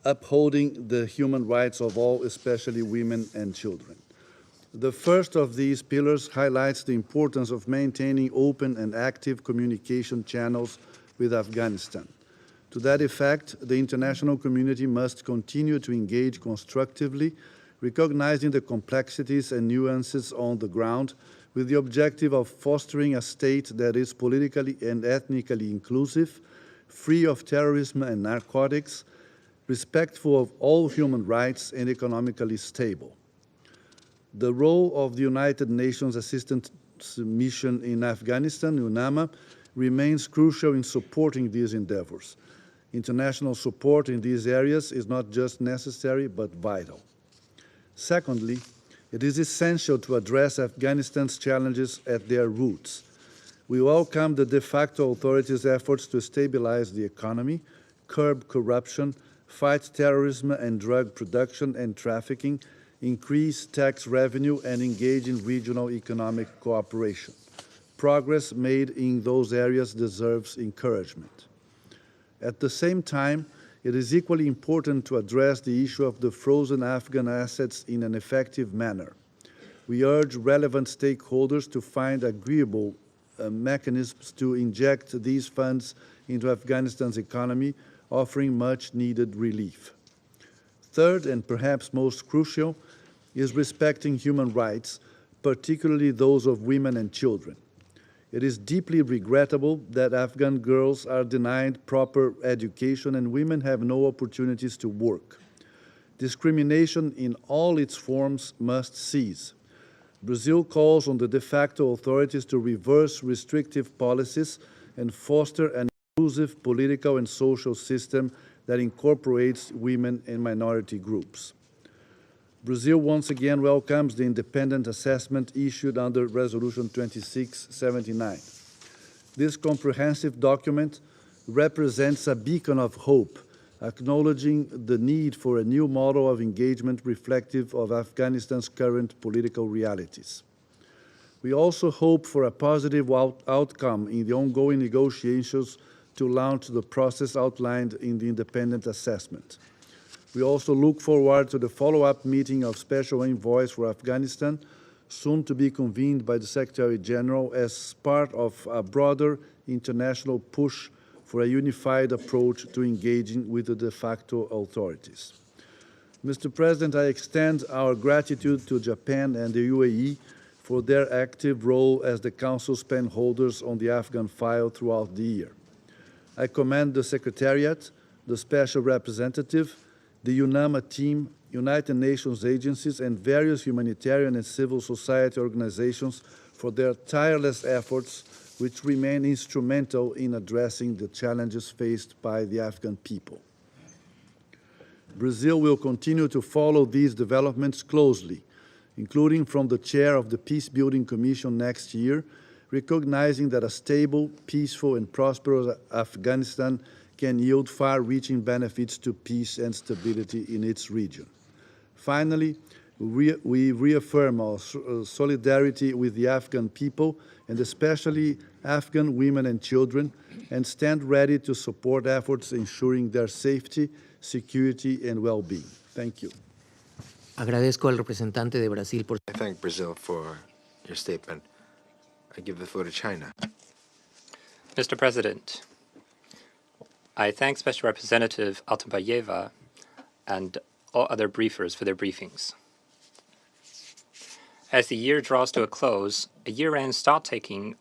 upholding the human rights of all, especially women and children. The first of these pillars highlights the importance of maintaining open and active communication channels with Afghanistan. To that effect, the international community must continue to engage constructively, recognizing the complexities and nuances on the ground, with the objective of fostering a state that is politically and ethnically inclusive, free of terrorism and narcotics, respectful of all human rights, and economically stable. The role of the United Nations Assistance Mission in Afghanistan, UNAMA, remains crucial in supporting these endeavors. International support in these areas is not just necessary, but vital. Secondly, it is essential to address Afghanistan's challenges at their roots. We welcome the de facto authorities' efforts to stabilize the economy, curb corruption, fight terrorism and drug production and trafficking, increase tax revenue, and engage in regional economic cooperation. Progress made in those areas deserves encouragement. At the same time, it is equally important to address the issue of the frozen Afghan assets in an effective manner. We urge relevant stakeholders to find agreeable mechanisms to inject these funds into Afghanistan's economy, offering much-needed relief. Third, and perhaps most crucial, is respecting human rights, particularly those of women and children. It is deeply regrettable that Afghan girls are denied proper education and women have no opportunities to work. Discrimination in all its forms must cease. Brazil calls on the de facto authorities to reverse restrictive policies and foster an inclusive political and social system that incorporates women and minority groups. Brazil once again welcomes the independent assessment issued under Resolution 2679. This comprehensive document represents a beacon of hope, acknowledging the need for a new model of engagement reflective of Afghanistan's current political realities. We also hope for a positive outcome in the ongoing negotiations to launch the process outlined in the independent assessment. We also look forward to the follow-up meeting of Special Envoys for Afghanistan, soon to be convened by the Secretary General as part of a broader international push for a unified approach to engaging with the de facto authorities. Mr. President, I extend our gratitude to Japan and the UAE for their active role as the Council's pen holders on the Afghan file throughout the year. I commend the Secretariat, the Special Representative, the UNAMA team, United Nations agencies, and various humanitarian and civil society organizations for their tireless efforts, which remain instrumental in addressing the challenges faced by the Afghan people. Brazil will continue to follow these developments closely, including from the chair of the Peacebuilding Commission next year, recognizing that a stable, peaceful, and prosperous Afghanistan can yield far-reaching benefits to peace and stability in its region. Finally, we reaffirm our solidarity with the Afghan people, and especially Afghan women and children, and stand ready to support efforts ensuring their safety, security, and well-being. Thank you. Agradezco al representante de Brasil por... I thank Brazil for your statement. I give the floor to China. Mr. President, I thank Special Representative Altambayeva and all other briefers for their briefings. As the year draws to a close, a year-end stock-taking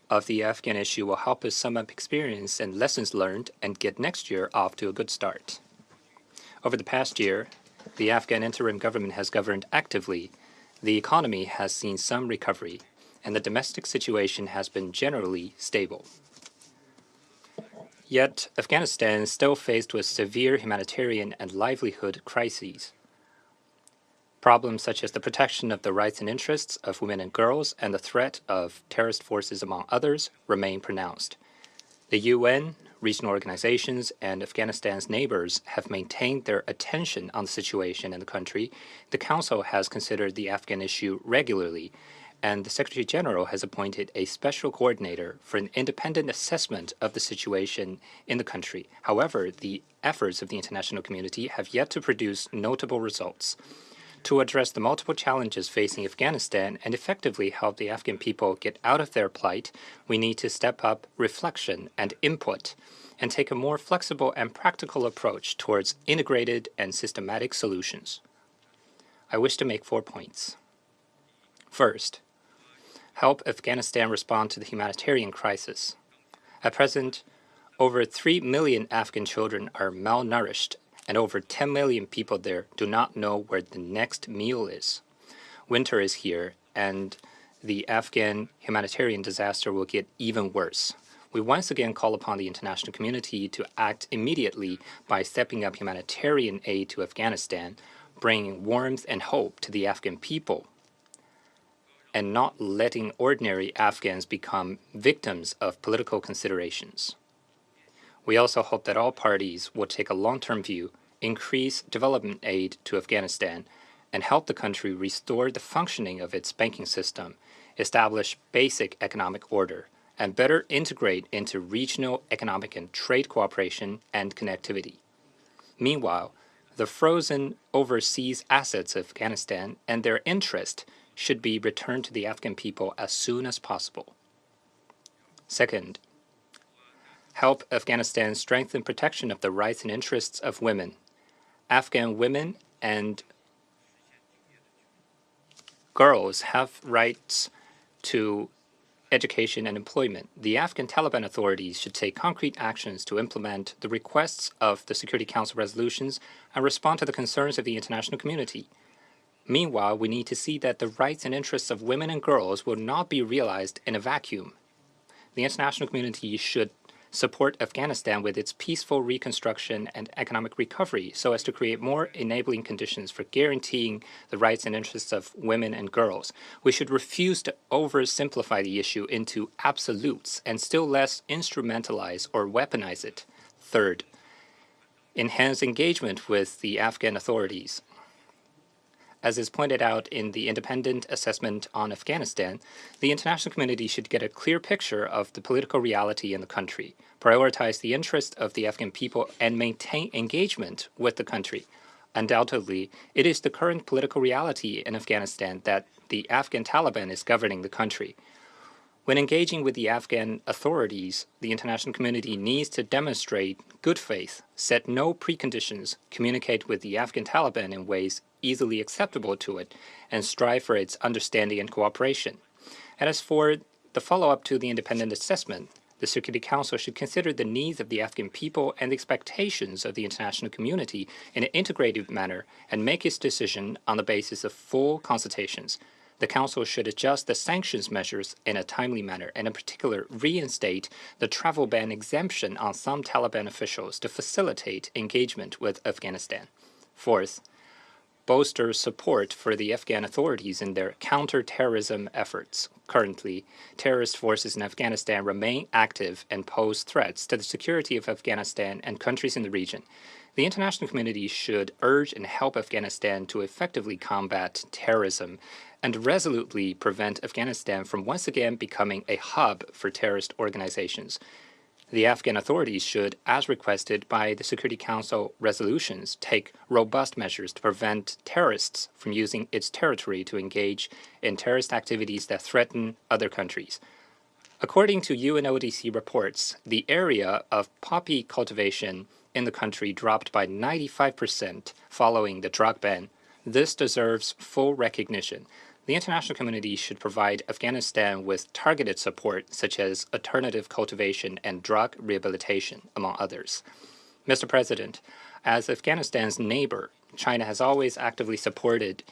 of the Afghan issue will help us sum up experience and lessons learned and get next year off to a good start. Over the past year, the Afghan interim government has governed actively, the economy has seen some recovery, and the domestic situation has been generally stable. Yet, Afghanistan is still faced with severe humanitarian and livelihood crises. Problems such as the protection of the rights and interests of women and girls and the threat of terrorist forces, among others, remain pronounced. The UN, regional organizations, and Afghanistan's neighbors have maintained their attention on the situation in the country. The Council has considered the Afghan issue regularly, and the Secretary General has appointed a special coordinator for an independent assessment of the situation in the country. However, the efforts of the international community have yet to produce notable results. To address the multiple challenges facing Afghanistan and effectively help the Afghan people get out of their plight, we need to step up reflection and input and take a more flexible and practical approach towards integrated and systematic solutions. I wish to make 4 points. First, help Afghanistan respond to the humanitarian crisis. At present, over 3 million Afghan children are malnourished, and over 10 million people there do not know where the next meal is. Winter is here, and the Afghan humanitarian disaster will get even worse. We once again call upon the international community to act immediately by stepping up humanitarian aid to Afghanistan, bringing warmth and hope to the Afghan people, and not letting ordinary Afghans become victims of political considerations. We also hope that all parties will take a long-term view, increase development aid to Afghanistan, and help the country restore the functioning of its banking system, establish basic economic order, and better integrate into regional economic and trade cooperation and connectivity. Meanwhile, the frozen overseas assets of Afghanistan and their interest should be returned to the Afghan people as soon as possible. Second, help Afghanistan strengthen protection of the rights and interests of women. Afghan women and girls have rights to education and employment. The Afghan Taliban authorities should take concrete actions to implement the requests of the Security Council resolutions and respond to the concerns of the international community. Meanwhile, we need to see that the rights and interests of women and girls will not be realized in a vacuum. The international community should support Afghanistan with its peaceful reconstruction and economic recovery so as to create more enabling conditions for guaranteeing the rights and interests of women and girls. We should refuse to oversimplify the issue into absolutes and still less instrumentalize or weaponize it. Third, enhance engagement with the Afghan authorities. As is pointed out in the independent assessment on Afghanistan, the international community should get a clear picture of the political reality in the country, prioritize the interests of the Afghan people, and maintain engagement with the country. Undoubtedly, it is the current political reality in Afghanistan that the Afghan Taliban is governing the country. When engaging with the Afghan authorities, the international community needs to demonstrate good faith, set no preconditions, communicate with the Afghan Taliban in ways easily acceptable to it, and strive for its understanding and cooperation. And as for the follow-up to the independent assessment, the Security Council should consider the needs of the Afghan people and the expectations of the international community in an integrated manner and make its decision on the basis of full consultations. The Council should adjust the sanctions measures in a timely manner and in particular reinstate the travel ban exemption on some Taliban officials to facilitate engagement with Afghanistan. Fourth, bolster support for the Afghan authorities in their counter-terrorism efforts. Currently, terrorist forces in Afghanistan remain active and pose threats to the security of Afghanistan and countries in the region. The international community should urge and help Afghanistan to effectively combat terrorism and resolutely prevent Afghanistan from once again becoming a hub for terrorist organizations. The Afghan authorities should, as requested by the Security Council resolutions, take robust measures to prevent terrorists from using its territory to engage in terrorist activities that threaten other countries. According to UNODC reports, the area of poppy cultivation in the country dropped by 95% following the drug ban. This deserves full recognition. The international community should provide Afghanistan with targeted support, such as alternative cultivation and drug rehabilitation, among others. Mr. President, as Afghanistan's neighbor, China has always actively supported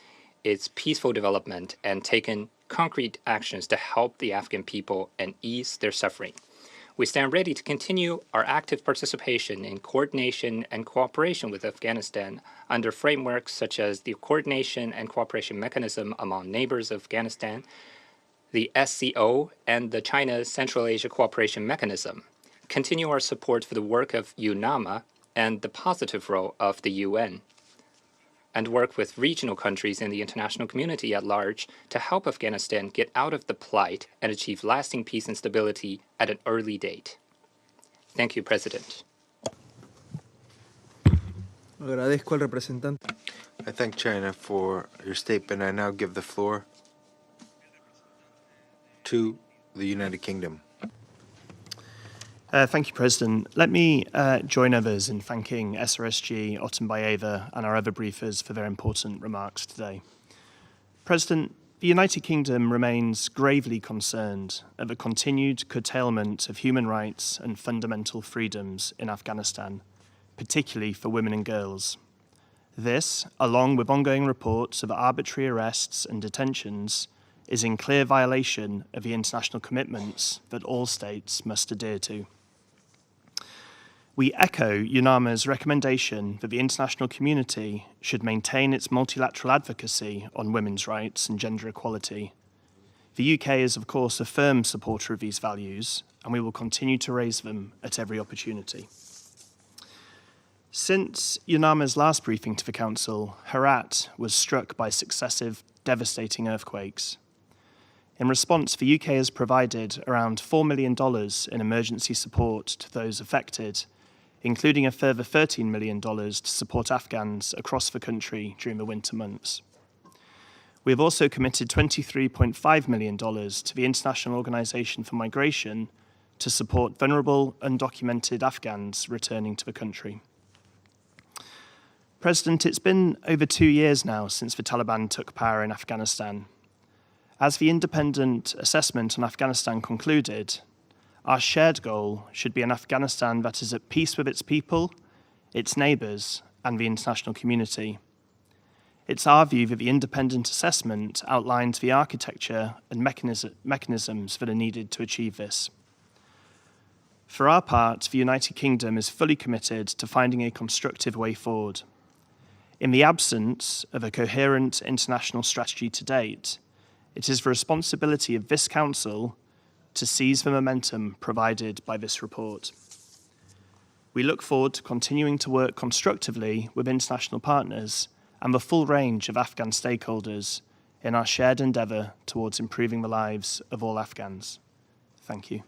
its peaceful development and taken concrete actions to help the Afghan people and ease their suffering. We stand ready to continue our active participation in coordination and cooperation with Afghanistan under frameworks such as the Coordination and Cooperation Mechanism among Neighbors of Afghanistan, the SCO, and the China Central Asia Cooperation Mechanism. Continue our support for the work of UNAMA and the positive role of the UN, and work with regional countries in the international community at large to help Afghanistan get out of the plight and achieve lasting peace and stability at an early date. Thank you, President. Agradezco al representante. I thank China for your statement. I now give the floor to the United Kingdom. Thank you, President. Let me join others in thanking SRSG, Otunbayeva, and our other briefers for their important remarks today. President, the United Kingdom remains gravely concerned at the continued curtailment of human rights and fundamental freedoms in Afghanistan, particularly for women and girls. This, along with ongoing reports of arbitrary arrests and detentions, is in clear violation of the international commitments that all states must adhere to. We echo UNAMA's recommendation that the international community should maintain its multilateral advocacy on women's rights and gender equality. The UK is, of course, a firm supporter of these values, and we will continue to raise them at every opportunity. Since UNAMA's last briefing to the Council, Herat was struck by successive devastating earthquakes. In response, the UK has provided around $4 million in emergency support to those affected, including a further $13 million to support Afghans across the country during the winter months. We have also committed $23.5 million to the International Organization for Migration to support vulnerable, undocumented Afghans returning to the country. President, it's been over 2 years now since the Taliban took power in Afghanistan. As the independent assessment on Afghanistan concluded, our shared goal should be an Afghanistan that is at peace with its people, its neighbours, and the international community. It's our view that the independent assessment outlines the architecture and mechanisms that are needed to achieve this. For our part, the United Kingdom is fully committed to finding a constructive way forward. In the absence of a coherent international strategy to date, it is the responsibility of this Council to seize the momentum provided by this report. We look forward to continuing to work constructively with international partners and the full range of Afghan stakeholders in our shared endeavour towards improving the lives of all Afghans. Thank you.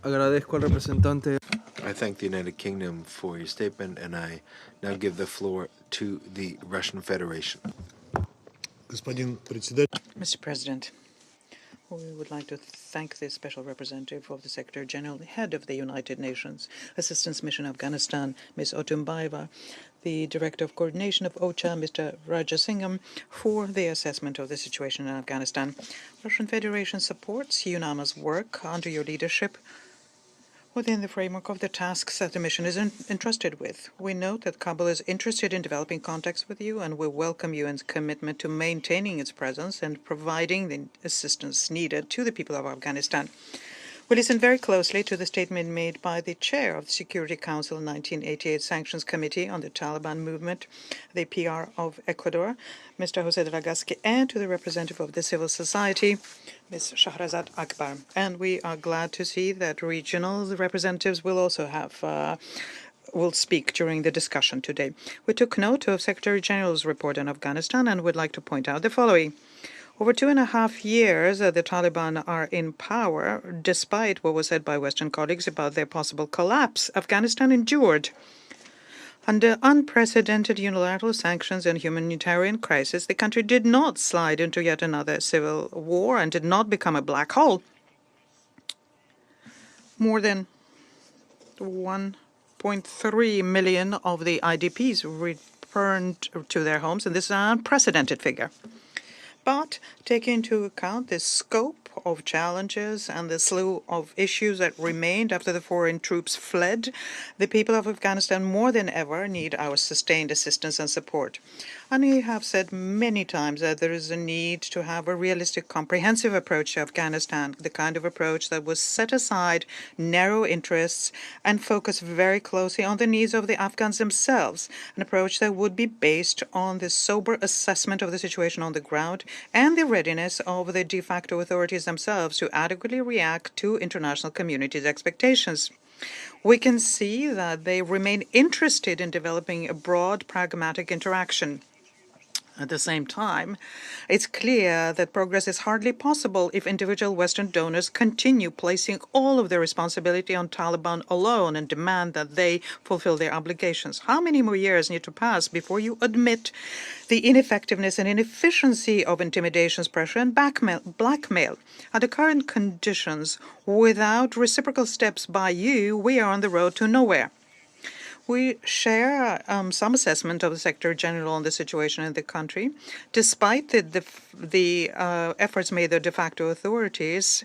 Agradezco al representante. I thank the United Kingdom for your statement, and I now give the floor to the Russian Federation. Mr. President, We would like to thank the Special Representative of the Secretary General, Head of the United Nations Assistance Mission Afghanistan, Ms. Otunbayeva, the Director of Coordination of OCHA, Mr. Rajasingham, for the assessment of the situation in Afghanistan. Russian Federation supports UNAMA's work under your leadership within the framework of the tasks that the mission is entrusted with. We note that Kabul is interested in developing contacts with you, and we welcome UN's commitment to maintaining its presence and providing the assistance needed to the people of Afghanistan. We listened very closely to the statement made by the chair of the Security Council 1988 Sanctions Committee on the Taliban movement, the PR of Ecuador, Mr. José de la Gasque, and to the representative of the civil society, Ms. Shahrazad Akbar. And we are glad to see that regional representatives will also will speak during the discussion today. We took note of Secretary General's report on Afghanistan and would like to point out the following. Over 2.5 years, the Taliban are in power. Despite what was said by Western colleagues about their possible collapse, Afghanistan endured. Under unprecedented unilateral sanctions and humanitarian crisis, the country did not slide into yet another civil war and did not become a black hole. More than 1.3 million of the IDPs returned to their homes, and this is an unprecedented figure. But taking into account the scope of challenges and the slew of issues that remained after the foreign troops fled, the people of Afghanistan more than ever need our sustained assistance and support. And we have said many times that there is a need to have a realistic, comprehensive approach to Afghanistan, the kind of approach that will set aside narrow interests and focus very closely on the needs of the Afghans themselves, an approach that would be based on the sober assessment of the situation on the ground and the readiness of the de facto authorities themselves to adequately react to international community's expectations. We can see that they remain interested in developing a broad, pragmatic interaction. At the same time, it's clear that progress is hardly possible if individual Western donors continue placing all of their responsibility on Taliban alone and demand that they fulfill their obligations. How many more years need to pass before you admit the ineffectiveness and inefficiency of intimidations, pressure, and blackmail? Under current conditions, without reciprocal steps by you, we are on the road to nowhere. We share some assessment of the Secretary General on the situation in the country. Despite the efforts made by the de facto authorities,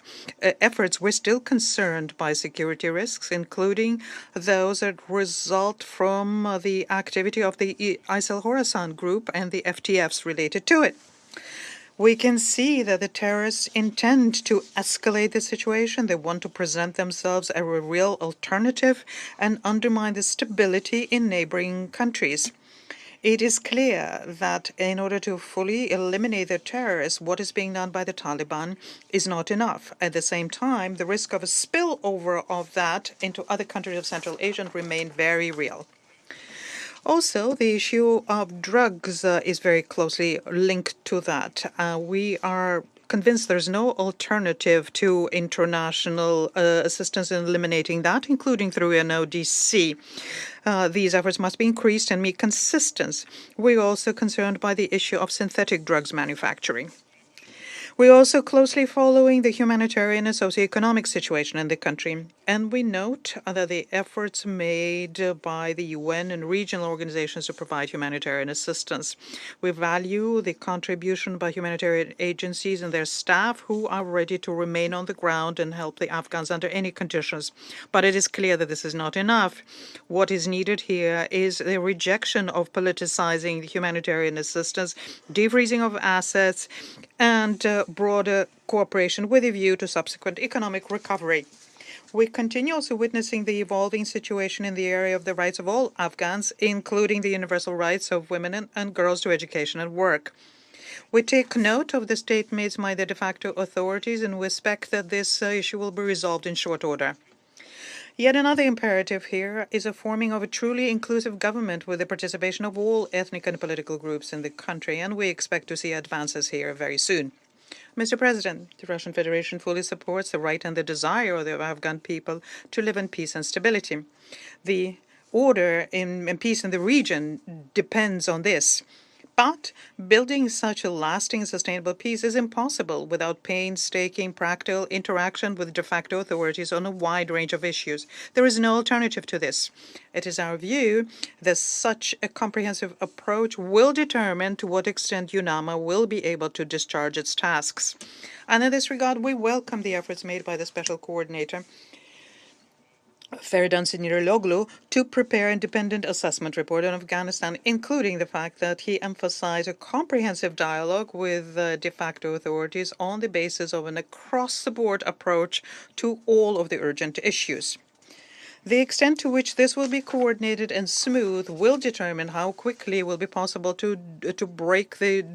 we're still concerned by security risks, including those that result from the activity of the ISIL Khorasan group and the FTFs related to it. We can see that the terrorists intend to escalate the situation. They want to present themselves as a real alternative and undermine the stability in neighboring countries. It is clear that in order to fully eliminate the terrorists, what is being done by the Taliban is not enough. At the same time, the risk of a spillover of that into other countries of Central Asia remain very real. Also, the issue of drugs is very closely linked to that. We are convinced there's no alternative to international assistance in eliminating that, including through NODC. These efforts must be increased and meet consistency. We're also concerned by the issue of synthetic drugs manufacturing. We're also closely following the humanitarian and socioeconomic situation in the country, and we note that the efforts made by the UN and regional organizations to provide humanitarian assistance. We value the contribution by humanitarian agencies and their staff who are ready to remain on the ground and help the Afghans under any conditions. But it is clear that this is not enough. What is needed here is the rejection of politicizing the humanitarian assistance, defreezing of assets, and broader cooperation with a view to subsequent economic recovery. We continue also witnessing the evolving situation in the area of the rights of all Afghans, including the universal rights of women and girls to education and work. We take note of the statements by the de facto authorities and we expect that this issue will be resolved in short order. Yet another imperative here is a forming of a truly inclusive government with the participation of all ethnic and political groups in the country, and we expect to see advances here very soon. Mr. President, the Russian Federation fully supports the right and the desire of the Afghan people to live in peace and stability. The order and peace in the region depends on this. But building such a lasting and sustainable peace is impossible without painstaking practical interaction with de facto authorities on a wide range of issues. There is no alternative to this. It is our view that such a comprehensive approach will determine to what extent UNAMA will be able to discharge its tasks. And in this regard, we welcome the efforts made by the Special Coordinator, Feridun Sinirologlu, to prepare an independent assessment report on Afghanistan, including the fact that he emphasized a comprehensive dialogue with de facto authorities on the basis of an across-the-board approach to all of the urgent issues. The extent to which this will be coordinated and smooth will determine how quickly it will be possible to break the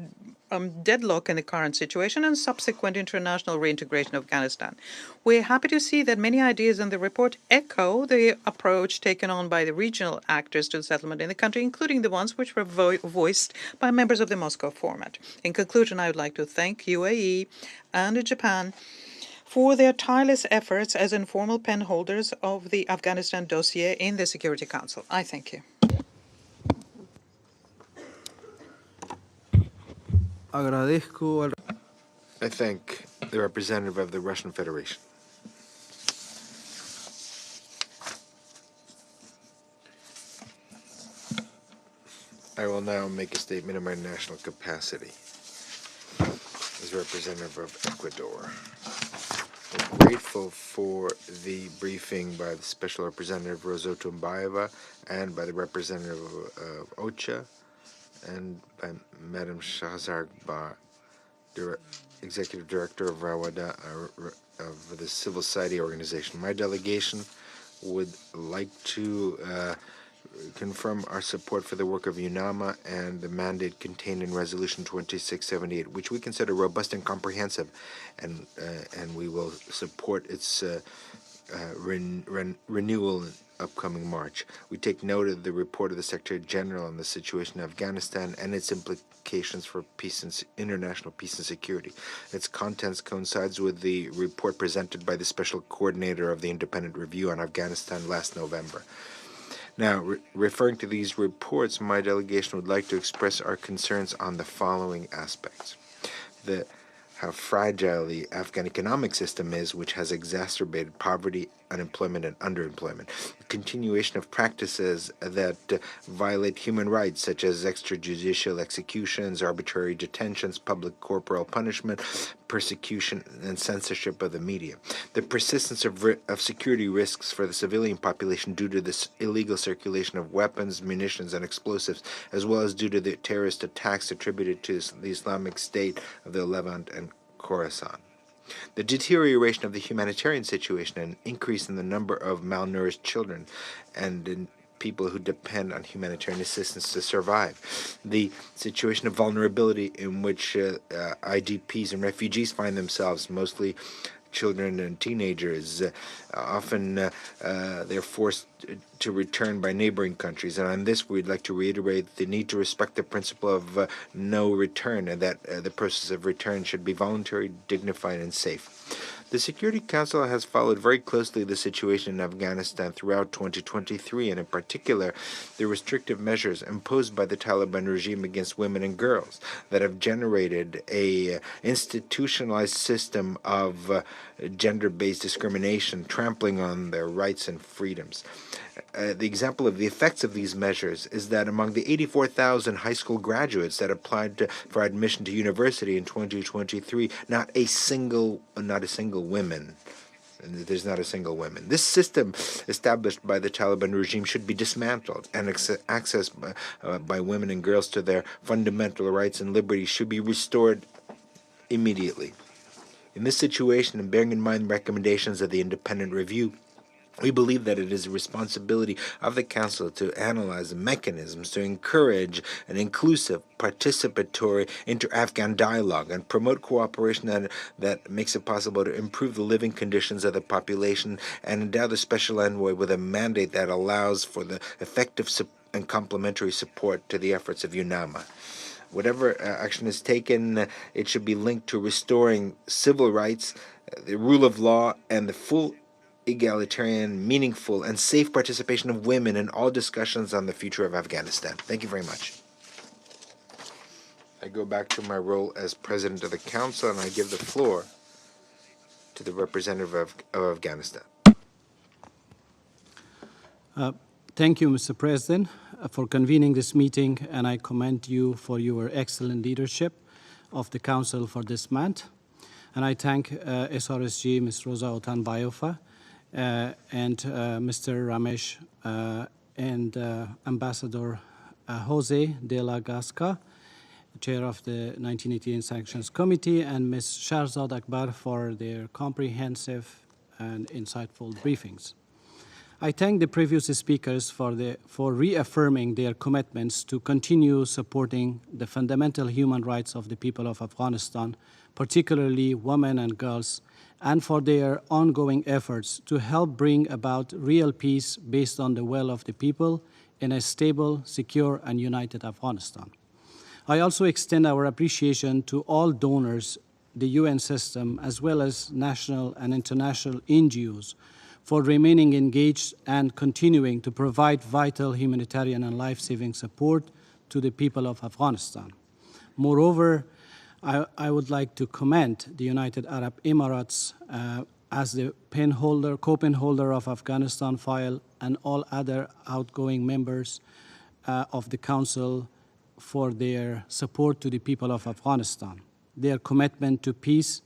deadlock in the current situation and subsequent international reintegration of Afghanistan. We're happy to see that many ideas in the report echo the approach taken on by the regional actors to the settlement in the country, including the ones which were voiced by members of the Moscow format. In conclusion, I would like to thank UAE and Japan for their tireless efforts as informal penholders of the Afghanistan dossier in the Security Council. I thank you. Agradezco al I thank the representative of the Russian Federation. I will now make a statement in my national capacity as representative of Ecuador. I'm grateful for the briefing by the Special Representative Rosa Tumbaeva and by the representative of OCHA and by Madam Shahzad Bar, Executive Director of Rawada, of the Civil Society Organization. My delegation would like to confirm our support for the work of UNAMA and the mandate contained in Resolution 2678, which we consider robust and comprehensive, and we will support its renewal in upcoming March. We take note of the report of the Secretary General on the situation in Afghanistan and its implications for peace and international peace and security. Its contents coincides with the report presented by the Special Coordinator of the Independent Review on Afghanistan last November. Now, referring to these reports, my delegation would like to express our concerns on the following aspects. How fragile the Afghan economic system is, which has exacerbated poverty, unemployment, and underemployment. The continuation of practices that violate human rights, such as extrajudicial executions, arbitrary detentions, public corporal punishment, persecution, and censorship of the media. The persistence of security risks for the civilian population due to this illegal circulation of weapons, munitions, and explosives, as well as due to the terrorist attacks attributed to the Islamic State of the Levant and Khorasan. The deterioration of the humanitarian situation and increase in the number of malnourished children and in people who depend on humanitarian assistance to survive. The situation of vulnerability in which IDPs and refugees find themselves, mostly children and teenagers. Often they're forced to return by neighboring countries. And on this, we'd like to reiterate the need to respect the principle of no return, and that the process of return should be voluntary, dignified, and safe. The Security Council has followed very closely the situation in Afghanistan throughout 2023, and in particular, the restrictive measures imposed by the Taliban regime against women and girls that have generated a institutionalized system of gender-based discrimination, trampling on their rights and freedoms. The example of the effects of these measures is that among the 84,000 high school graduates that applied for admission to university in 2023, not a single woman. There's not a single woman. This system established by the Taliban regime should be dismantled, and access by women and girls to their fundamental rights and liberties should be restored immediately. In this situation, and bearing in mind recommendations of the independent review, we believe that it is the responsibility of the Council to analyze the mechanisms to encourage an inclusive, participatory inter-Afghan dialogue and promote cooperation that makes it possible to improve the living conditions of the population, and endow the Special Envoy with a mandate that allows for the effective and complementary support to the efforts of UNAMA. Whatever action is taken, it should be linked to restoring civil rights, the rule of law, and the full egalitarian, meaningful, and safe participation of women in all discussions on the future of Afghanistan. Thank you very much. I go back to my role as President of the Council, and I give the floor to the representative of Afghanistan. Thank you, Mr. President, for convening this meeting, and I commend you for your excellent leadership of the Council for this month. And I thank SRSG, Ms. Rosa Otunbayeva, and Mr. Ramesh and Ambassador Jose de la Gasca, Chair of the 1988 Sanctions Committee, and Ms. Shahrzad Akbar for their comprehensive and insightful briefings. I thank the previous speakers for reaffirming their commitments to continue supporting the fundamental human rights of the people of Afghanistan, particularly women and girls, and for their ongoing efforts to help bring about real peace based on the will of the people in a stable, secure, and united Afghanistan. I also extend our appreciation to all donors, the UN system, as well as national and international NGOs for remaining engaged and continuing to provide vital humanitarian and life-saving support to the people of Afghanistan. Moreover, I would like to commend the United Arab Emirates as the co-pen holder of Afghanistan file and all other outgoing members of the Council for their support to the people of Afghanistan, their commitment to peace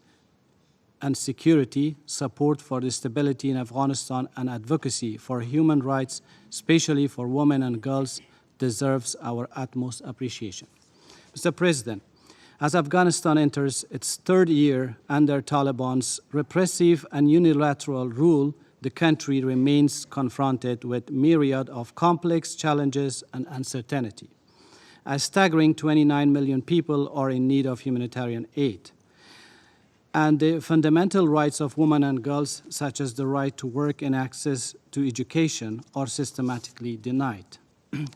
and security, support for the stability in Afghanistan, and advocacy for human rights, especially for women and girls, deserves our utmost appreciation. Mr. President, as Afghanistan enters its third year under Taliban's repressive and unilateral rule, the country remains confronted with myriad of complex challenges and uncertainty. A staggering 29 million people are in need of humanitarian aid. And the fundamental rights of women and girls, such as the right to work and access to education, are systematically denied.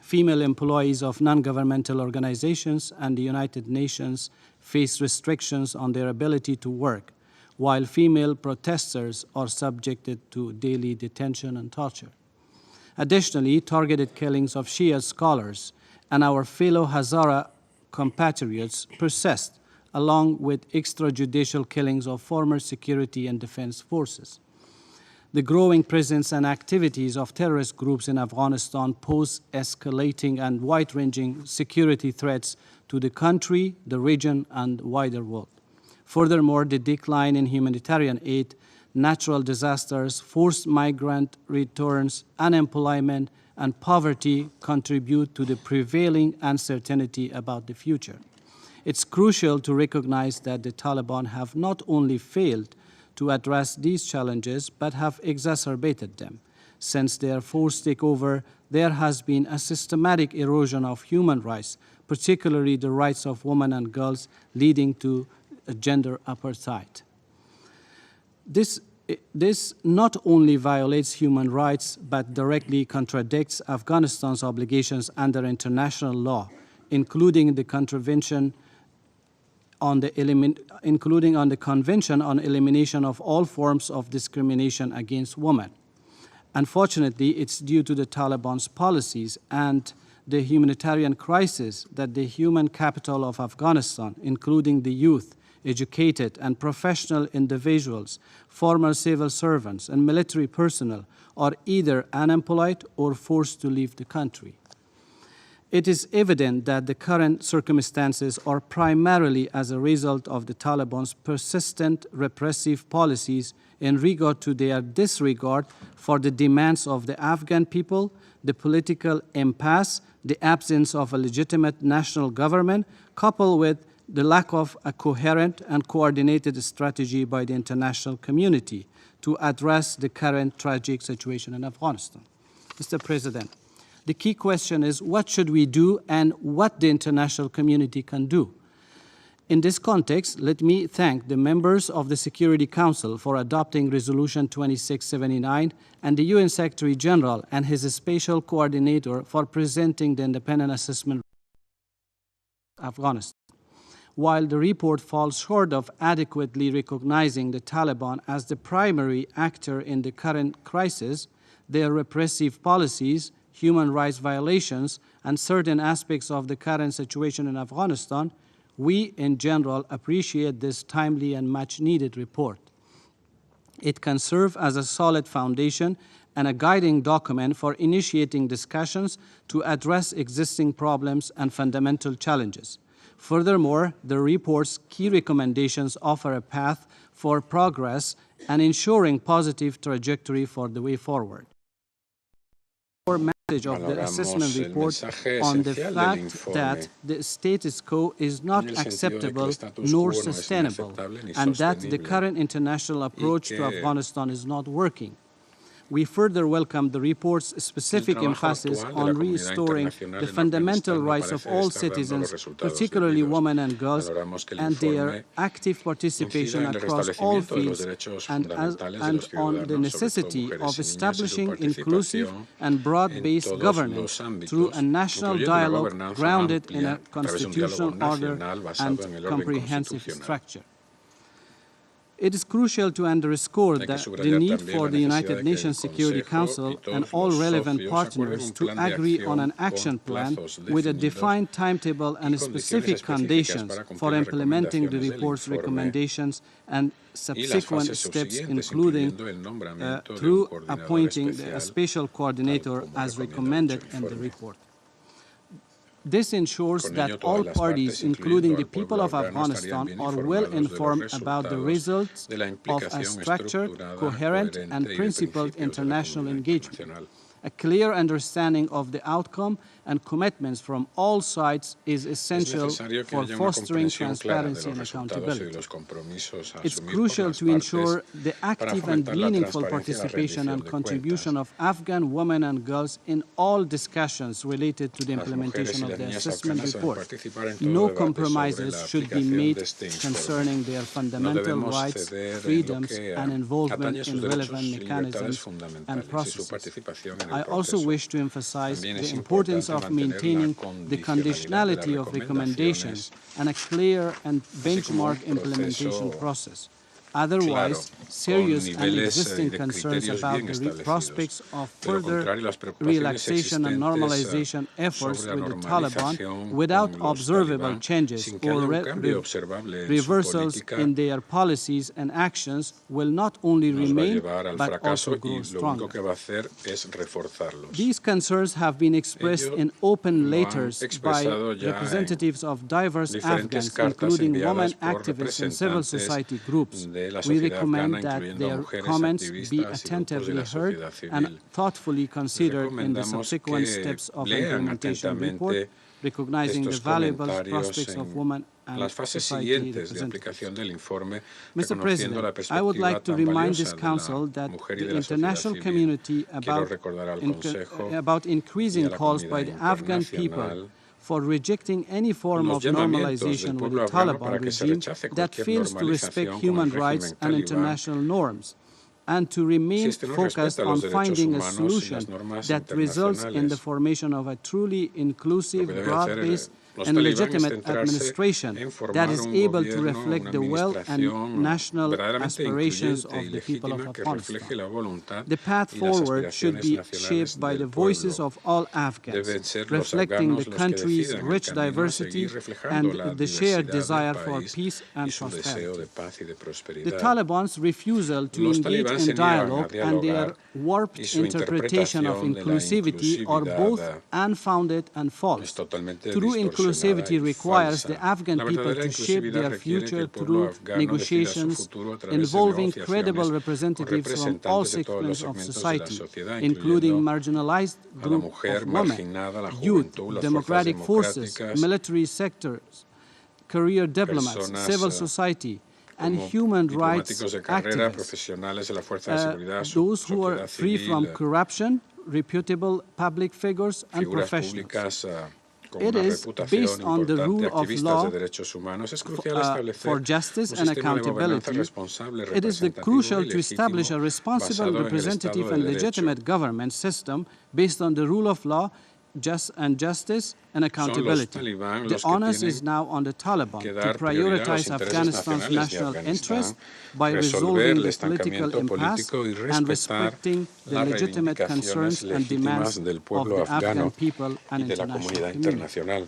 Female employees of non-governmental organizations and the United Nations face restrictions on their ability to work, while female protesters are subjected to daily detention and torture. Additionally, targeted killings of Shia scholars and our fellow Hazara compatriots persist, along with extrajudicial killings of former security and defense forces. The growing presence and activities of terrorist groups in Afghanistan pose escalating and wide-ranging security threats to the country, the region, and wider world. Furthermore, the decline in humanitarian aid, natural disasters, forced migrant returns, unemployment, and poverty contribute to the prevailing uncertainty about the future. It's crucial to recognize that the Taliban have not only failed to address these challenges, but have exacerbated them. Since their forced takeover, there has been a systematic erosion of human rights, particularly the rights of women and girls, leading to gender apartheid. This not only violates human rights, but directly contradicts Afghanistan's obligations under international law, including the Convention on the Convention on Elimination of All Forms of Discrimination Against Women. Unfortunately, it's due to the Taliban's policies and the humanitarian crisis that the human capital of Afghanistan, including the youth, educated and professional individuals, former civil servants, and military personnel, are either unemployed or forced to leave the country. It is evident that the current circumstances are primarily as a result of the Taliban's persistent repressive policies in regard to their disregard for the demands of the Afghan people, the political impasse, the absence of a legitimate national government, coupled with the lack of a coherent and coordinated strategy by the international community to address the current tragic situation in Afghanistan. Mr. President, the key question is what should we do and what the international community can do. In this context, let me thank the members of the Security Council for adopting Resolution 2679 and the UN Secretary General and his special coordinator for presenting the independent assessment of Afghanistan. While the report falls short of adequately recognizing the Taliban as the primary actor in the current crisis, their repressive policies, human rights violations, and certain aspects of the current situation in Afghanistan, We, in general, appreciate this timely and much-needed report. It can serve as a solid foundation and a guiding document for initiating discussions to address existing problems and fundamental challenges. Furthermore, the report's key recommendations offer a path for progress and ensuring positive trajectory for the way forward. Our message of the assessment report on the fact that the status quo is not acceptable nor sustainable, and that the current international approach to Afghanistan is not working. We further welcome the report's specific emphasis on restoring the fundamental rights of all citizens, particularly women and girls, and their active participation across all fields, and on the necessity of establishing inclusive and broad-based governance through a national dialogue grounded in a constitutional order and comprehensive structure. It is crucial to underscore the need for the United Nations Security Council and all relevant partners to agree on an action plan with a defined timetable and specific conditions for implementing the report's recommendations and subsequent steps, including through appointing a special coordinator as recommended in the report. This ensures that all parties, including the people of Afghanistan, are well informed about the results of a structured, coherent, and principled international engagement. A clear understanding of the outcome and commitments from all sides is essential for fostering transparency and accountability. It's crucial to ensure the active and meaningful participation and contribution of Afghan women and girls in all discussions related to the implementation of the assessment report. No compromises should be made concerning their fundamental rights, freedoms, and involvement in relevant mechanisms and processes. I also wish to emphasize the importance of maintaining the conditionality of recommendations and a clear and benchmark implementation process. Otherwise, serious and existing concerns about the prospects of further relaxation and normalization efforts with the Taliban without observable changes or reversals in their policies and actions will not only remain but also grow stronger. These concerns have been expressed in open letters by representatives of diverse Afghans, including women activists and civil society groups. We recommend that their comments be attentively heard and thoughtfully considered in the subsequent steps of the implementation report, recognizing the valuable prospects of women and society representatives. Mr. President, I would like to remind this Council that the international community about increasing calls by the Afghan people for rejecting any form of normalization with the Taliban regime that fails to respect human rights and international norms, and to remain focused on finding a solution that results in the formation of a truly inclusive, broad-based, and legitimate administration that is able to reflect the will and national aspirations of the people of Afghanistan. The path forward should be shaped by the voices of all Afghans, reflecting the country's rich diversity and the shared desire for peace and prosperity. The Taliban's refusal to engage in dialogue and their warped interpretation of inclusivity are both unfounded and false. True inclusivity requires the Afghan people to shape their future through negotiations involving credible representatives from all segments of society, including marginalized groups of women, youth, democratic forces, military sectors, career diplomats, civil society, and human rights activists, those who are free from corruption, reputable public figures, and professionals. It is based on the rule of law for justice and accountability. It is crucial to establish a responsible, representative, and legitimate government system based on the rule of law, justice and accountability. The onus is now on the Taliban to prioritize Afghanistan's national interest by resolving the political impasse and respecting the legitimate concerns and demands of the Afghan people and international community.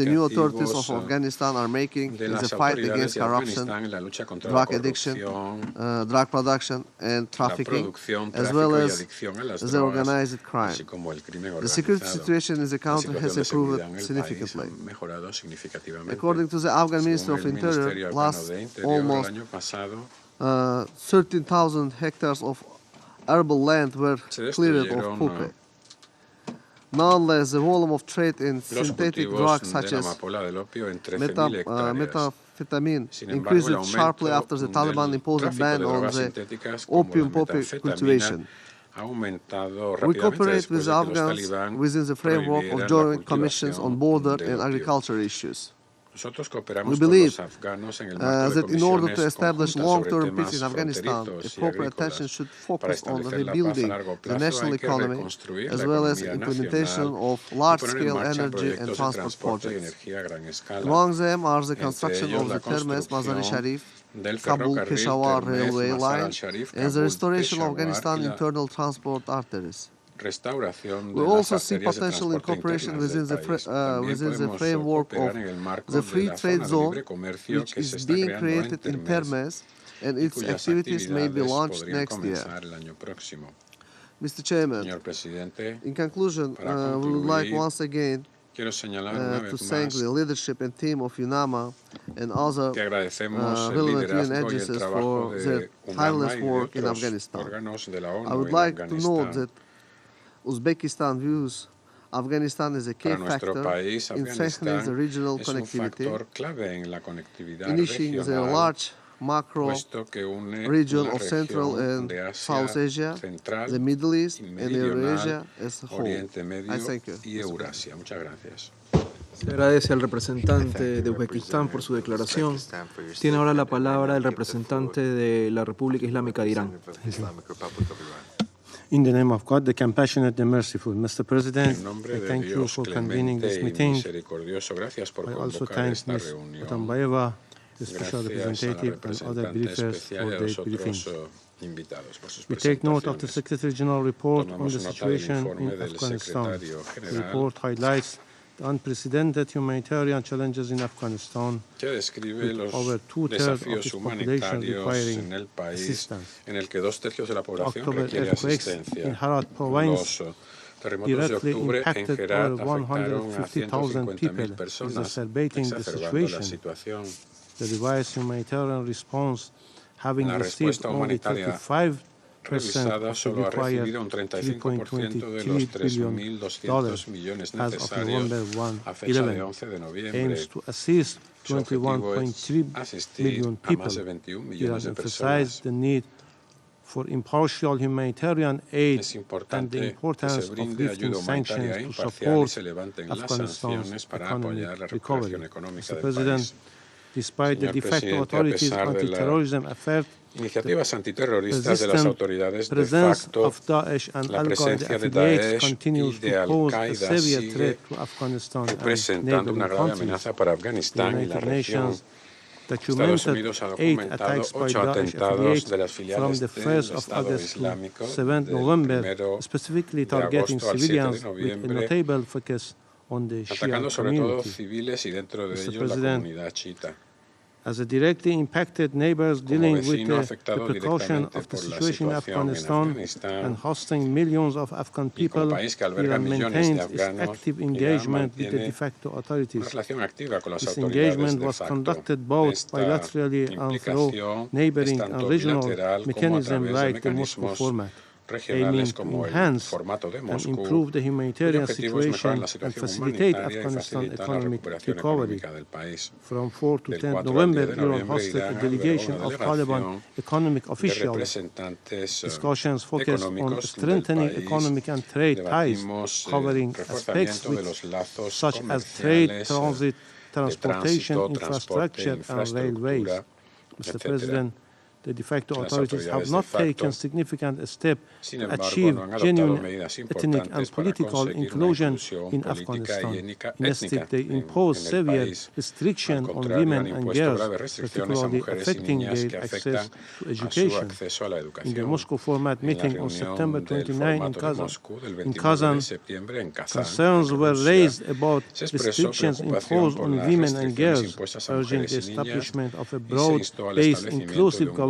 the new authorities of Afghanistan are making in the fight against corruption, drug addiction, drug production and trafficking, as well as the organized crime. The security situation in the country has improved significantly. According to the Afghan Ministry of Interior, last almost 13,000 hectares of arable land were cleared of pupae. Nonetheless, the volume of trade in synthetic drugs such as methamphetamine increased sharply after the Taliban imposed a ban on the opium poppy cultivation. We cooperate with the Afghans within the framework of joint commissions on border and agriculture issues. We believe that in order to establish long-term peace in Afghanistan, appropriate attention should focus on rebuilding the national economy as well as implementation of large-scale energy and transport projects. Among them are the construction of the Termez-Mazar-e-Sharif, Kabul-Peshawar railway line and the restoration of Afghanistan's internal transport arteries. We also see potential in cooperation within the framework of the free trade zone, which is being created in Termez, and its activities may be launched next year. Mr. Chairman, in conclusion, we would like once again to thank the leadership and team of UNAMA and other relevant UN agencies for their tireless work in Afghanistan. I would like to note that Uzbekistan views Afghanistan as a key factor in strengthening the regional connectivity, initiating the large macro region of Central and South Asia, the Middle East, and Eurasia as a whole. I thank you. Se agradece al representante de Uzbekistán por su declaración. Tiene ahora la palabra el representante de la República Islámica de Irán. In the name of God, the compassionate and merciful, Mr. President, I thank you for convening this meeting. I also thank Ms. Otunbayeva, the special representative, and other briefers for their briefings. We take note of the Secretary General report on the situation in Afghanistan. The report highlights the unprecedented humanitarian challenges in Afghanistan, with over two-thirds of its population requiring assistance. October earthquakes in Herat province directly impacted over 150,000 people, exacerbating the situation. The revised humanitarian response, having received only 35% of the required $3.23 billion as of November 11, aims to assist 21.3 million people. We have emphasized the need for impartial humanitarian aid and the importance of lifting sanctions to support Afghanistan's economic recovery. Mr. President, despite the de facto authorities' anti-terrorism effort, Iniciativas antiterroristas de las autoridades de facto, la presencia de Daesh y de Al-Qaeda sigue representando una grave amenaza para Afganistán y la región. Estados Unidos ha documentado 8 atentados de las filiales del Estado Islámico del 1 de agosto al 7 de noviembre, atacando sobre todo civiles y dentro de ellos la comunidad chiita. As a directly impacted neighbors dealing with the repercussion of the situation in Afghanistan and hosting millions of Afghan people, Iran maintains its active engagement with the de facto authorities. This engagement was conducted both bilaterally and through neighboring and regional mechanisms like the Moscow format, aiming to enhance and improve the humanitarian situation and facilitate Afghanistan's economic recovery. From 4 to 10 November, Iran hosted a delegation of Taliban economic officials. Discussions focused on strengthening economic and trade ties, covering aspects such as trade, transit, transportation, infrastructure, and railways. Mr. President, the de facto authorities have not taken significant steps to achieve genuine ethnic and political inclusion in Afghanistan. Instead, they impose severe restrictions on women and girls, particularly affecting their access to education. In the Moscow format meeting on September 29 in Kazan, concerns were raised about restrictions imposed on women and girls, urging the establishment of a broad-based inclusive government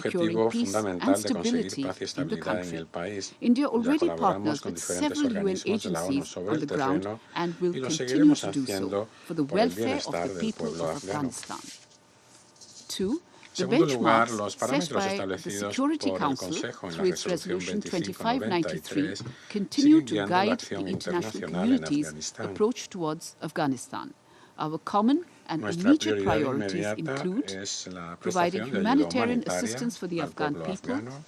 objetivo fundamental de conseguir paz y estabilidad en el país. Ya colaboramos con diferentes organismos de la ONU sobre el terreno y lo seguiremos haciendo por el bienestar del pueblo afgano. En segundo lugar, los parámetros establecidos por el Consejo en la resolución 2593 siguen guiando la acción internacional en Afganistán. Our common and Nuestra immediate prioridad priorities inmediata include es la providing prestación de ayuda humanitarian humanitaria assistance for the al Afghan pueblo people, afgano,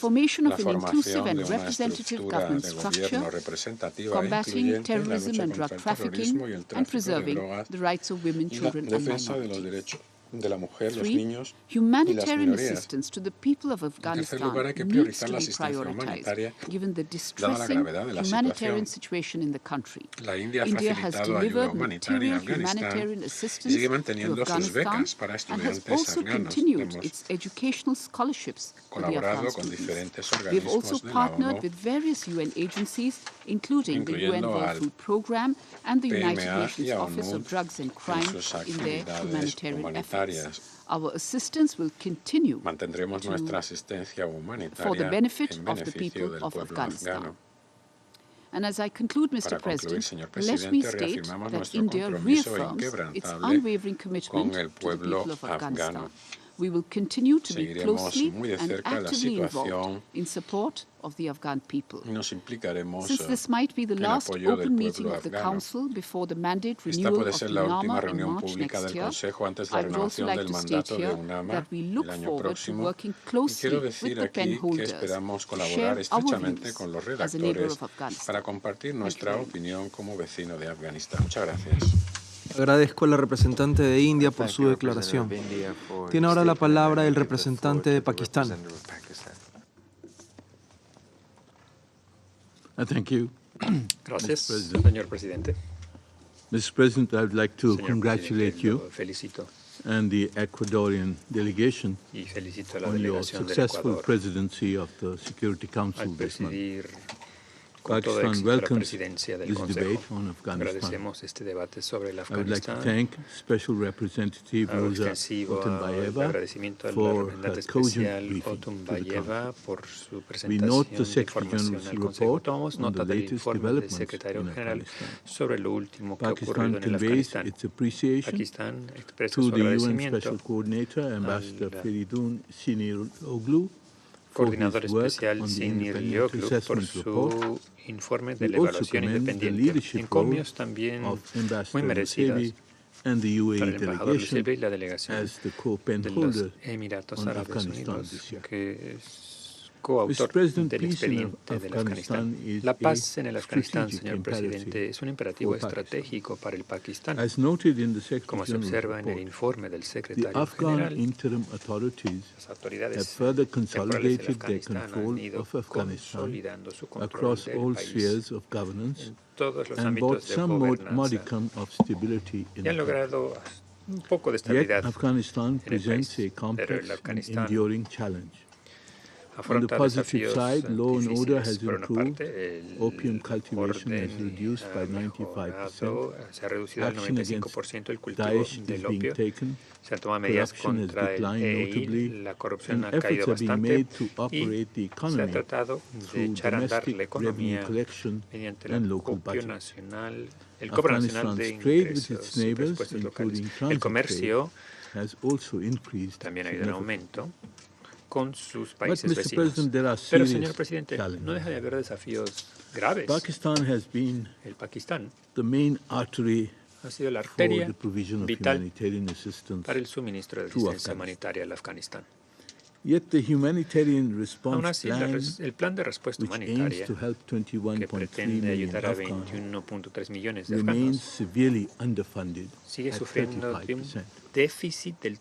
formation la of an inclusive formación and de una representative estructura government de structure, gobierno representativa e combating incluyente, la terrorism lucha and contra drug el trafficking, terrorismo y el and tráfico de preserving drogas the rights of women, y la children, and defensa de los minorities. derechos de la mujer, los 3. niños y las Humanitarian minorías. assistance to the people of En tercer Afghanistan lugar, hay que needs priorizar to la be asistencia prioritized, humanitaria given the dada la distressing gravedad de la humanitarian situación. situation in the country. La India ha India has facilitado ayuda delivered humanitaria a material Afganistán humanitarian y assistance sigue to manteniendo sus Afghanistan becas para and has estudiantes also afganos. continued Hemos its educational scholarships for the colaborado Afghan con students. diferentes We have also organismos de la partnered ONU, with various UN agencies, including the UN incluyendo World al Food Programme and the United PMA Nations y a Office ONU of Drugs and en Crime sus in their actividades humanitarian efforts. humanitarias. Our assistance will continue Mantendremos nuestra asistencia for the humanitaria benefit en of the beneficio people del of pueblo Afghanistan. afgano. And as I conclude, Para Mr. concluir, President, señor let me presidente, state reafirmamos that nuestro India compromiso reaffirms its inquebrantable unwavering commitment con el to the pueblo people of Afghanistan. afgano. We will continue to be Seguiremos closely muy de and cerca la actively involved situación in support of the Afghan people. y nos implicaremos Since this might be the en last apoyo del open meeting pueblo of the afgano. Council before the mandate Esta renewal puede of ser the la última UNAMA in reunión March pública next del year, Consejo antes de la I would also renovación like del to state mandato de here UNAMA that we el look año forward to próximo. working Y quiero closely decir with the pen aquí que holders esperamos to colaborar share our estrechamente views con los as a neighbor redactores of Afghanistan. para compartir nuestra very much. opinión como vecino de Afganistán. Muchas gracias. Agradezco a la representante de India por su declaración. Tiene ahora la palabra el representante de Pakistán. Thank you. Gracias, señor presidente. Mr. President, I would like to Señor congratulate presidente, you lo felicito and the Ecuadorian delegation y felicito a la on your delegación del successful Ecuador presidency of the Security Council al this month. presidir con todo Pakistan éxito la welcomes presidencia del this Consejo. debate on Afghanistan. Agradecemos este debate sobre el I would like to Afganistán. thank Special Representative Hago Rosa extensivo el Otunbayeva agradecimiento a la for representante her cogent especial briefing to the Otunbayeva Council. por su We note presentación the de Secretary información General's al Consejo. report Tomamos on nota the del latest informe del developments secretario in general Afghanistan. sobre lo último que ha ocurrido Pakistan en el conveys Afganistán. its appreciation Pakistán expresa to su the UN agradecimiento Special Coordinator, Ambassador al Feridun Siniroglu, coordinador especial Sinir Lioglu por su informe de la evaluación independiente. Encomios también muy merecidas and the UAE para el embajador delegation y la delegación as the co-pen de los holder Emiratos on Árabes Afghanistan Unidos, this year. que es coautor Mr. President, del peace in expediente del Afghanistan Afganistán. is La a paz en el Afganistán, strategic señor imperative presidente, es un imperativo for Pakistan. estratégico para el Pakistán. As noted in the Secretary Como se General's observa en el report, informe del the secretario Afghan general, interim authorities las have autoridades further temporales del consolidated their Afganistán han control ido of Afghanistan consolidando su control across del all país spheres of governance en todos los and brought ámbitos de some gobernanza modicum of stability in y han the country. logrado un poco de Yet estabilidad Afghanistan en el presents país, a pero el complex and Afganistán enduring challenge. On the afronta positive desafíos side, law and order difíciles. has Por una improved, parte, el opium cultivation has orden reduced by ha 95%, mejorado, se ha reducido al action against 95% el cultivo Daesh is del being opio, taken, se han tomado medidas corruption has contra el declined notably, EI, la corrupción and ha caído efforts are being bastante made to operate the y se ha economy tratado de through echar a andar domestic la revenue economía collection mediante and el local copio budget. nacional, el cobro nacional de Afghanistan's trade with its ingresos y neighbors, presupuestos locales. including El transit comercio trade, has also increased también ha ido en significantly. aumento con sus But, países Mr. vecinos. President, there are Pero, serious señor presidente, challenges. no deja de haber desafíos graves. Pakistan has been El Pakistán the main artery ha sido la for arteria the provision of vital humanitarian assistance para el suministro de to asistencia Afghanistan. humanitaria al Afganistán. Yet the humanitarian Aún response así, plan, el plan de respuesta which aims humanitaria, to help que 21.3 pretende million ayudar a Afghans, 21.3 millones de remains afganos, severely underfunded sigue at sufriendo de un 35%. déficit del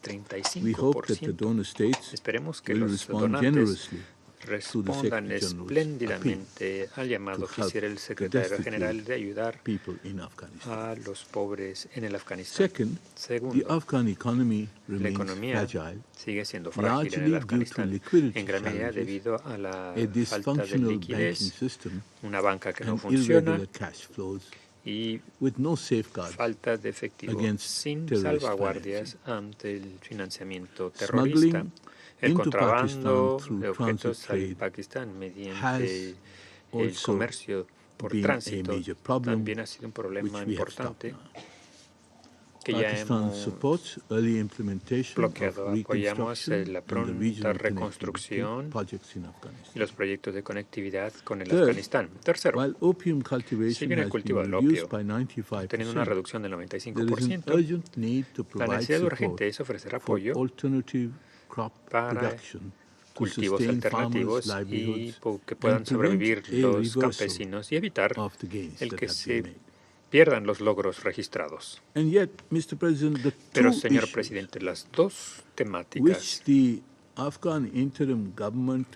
We hope that the 35%. donor states Esperemos que will los respond donantes generously respondan Secretary General's espléndidamente al llamado to que help hiciera el the secretario destitute general de ayudar people in Afghanistan. a los pobres en el Afganistán. Second, the Segundo, Afghan economy la remains economía fragile, sigue siendo frágil en largely el due to Afganistán, liquidity en gran medida challenges, debido a la a falta de dysfunctional banking liquidez, system, una banca que no and funciona irregular cash flows, y with no safeguards falta de efectivo, against sin terrorist salvaguardias ante el financiamiento Smuggling terrorista. El into contrabando Pakistan de through objetos transit al trade Pakistán mediante has el also comercio por been a tránsito major problem, también ha sido un problema which we have stopped importante now. que ya hemos bloqueado. Apoyamos la pronta reconstrucción y los proyectos de conectividad con el Afganistán. Tercero, si bien el cultivo del opio ha tenido una reducción del 95%, la necesidad urgente es ofrecer apoyo para cultivos alternativos y que puedan sobrevivir los campesinos y evitar el que se pierdan los logros registrados. Pero, señor presidente, las dos temáticas que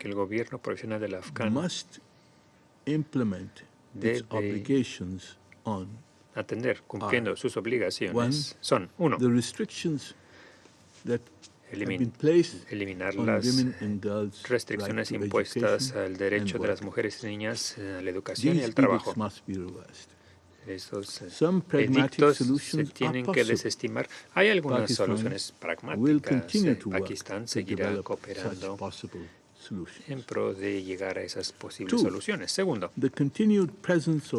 el gobierno provisional del Afgan debe atender cumpliendo sus obligaciones son, uno, eliminar las restricciones impuestas al derecho de las mujeres y niñas a la educación y al trabajo. Esos edictos se tienen que desestimar. Hay algunas soluciones pragmáticas. Pakistán seguirá cooperando en pro de llegar a esas posibles soluciones. Segundo, la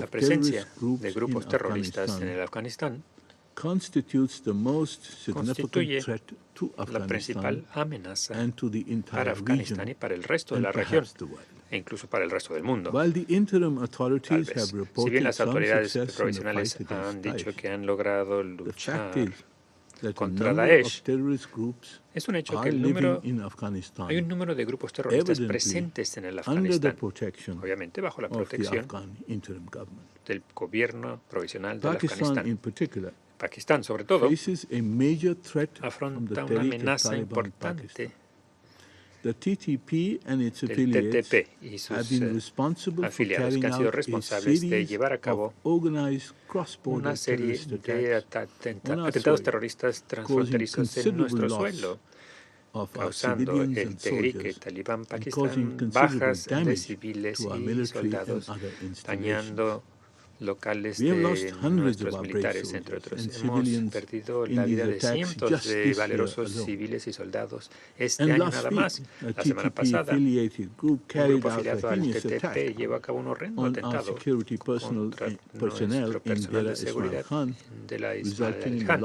presencia de grupos terroristas en el Afganistán constituye la principal amenaza para Afganistán y para el resto de la región, e incluso para el resto del mundo. Tal vez, si bien las autoridades provisionales han dicho que han logrado luchar contra Daesh, es un hecho que hay un número de grupos terroristas presentes en el Afganistán, obviamente bajo la protección del gobierno provisional del Afganistán. Pakistán, sobre todo, afronta una amenaza importante del TTP y sus afiliados, que han sido responsables de llevar a cabo una serie de atentados terroristas transfronterizos en nuestro suelo, causando el Tehrik Talibán Pakistán bajas de civiles y soldados, dañando locales de nuestros militares, entre otros. Hemos perdido la vida de cientos de valerosos civiles y soldados este año nada más. La semana pasada, un grupo afiliado al TTP llevó a cabo un horrendo atentado contra nuestro personal de seguridad de la isla de Khan,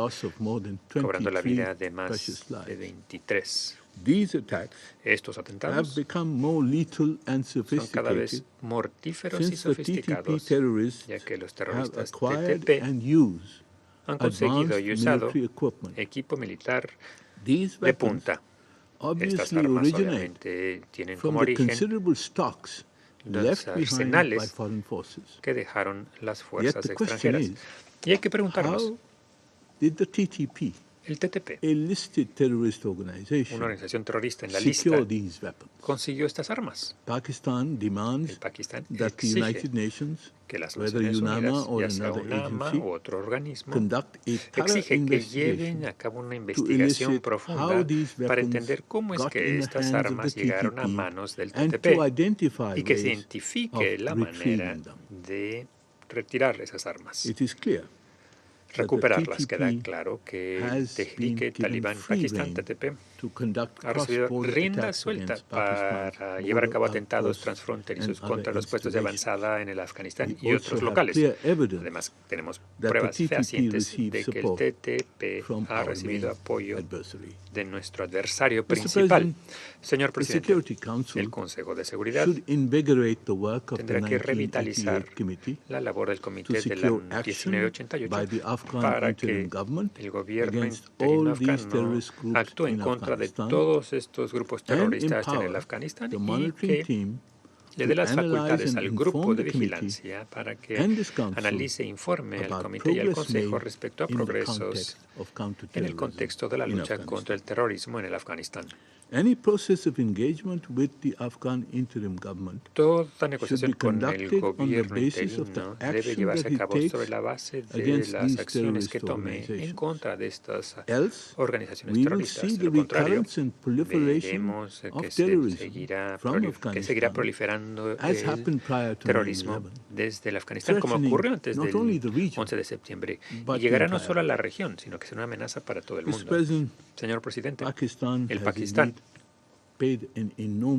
cobrando la vida de más de 23. Estos atentados son cada vez mortíferos y sofisticados, ya que los terroristas TTP han conseguido y usado equipo militar de punta. Estas armas obviamente tienen como origen los arsenales que dejaron las fuerzas extranjeras. Y hay que preguntarnos, el TTP, una organización terrorista en la lista, consiguió estas armas. El Pakistán exige que las Naciones Unidas, ya sea UNAMA u otro organismo, exige que lleven a cabo una investigación profunda para entender cómo es que estas armas llegaron a manos del TTP y que se identifique la manera de retirar esas armas. Recuperarlas. Queda claro que el Tehrik Talibán Pakistán, TTP, ha recibido rienda suelta para llevar a cabo atentados transfronterizos contra los puestos de avanzada en el Afganistán y otros locales. Además, tenemos pruebas fehacientes de que el TTP ha recibido apoyo de nuestro adversario principal. Señor presidente, el Consejo de Seguridad tendrá que revitalizar la labor del Comité de la 1988 para que el gobierno interino afgano actúe en contra de todos estos grupos terroristas en el Afganistán y que le dé las facultades al grupo de vigilancia para que analice e informe al Comité y al Consejo respecto a progresos en el contexto de la lucha contra el terrorismo en el Afganistán. Toda negociación con el gobierno interino debe llevarse a cabo sobre la base de las acciones que tome en contra de estas organizaciones terroristas. De lo contrario, veremos que seguirá proliferando el terrorismo desde el Afganistán, como ocurrió antes del 11 de septiembre. Y llegará no solo a la región, sino que será una amenaza para todo el mundo. Señor presidente, el Pakistán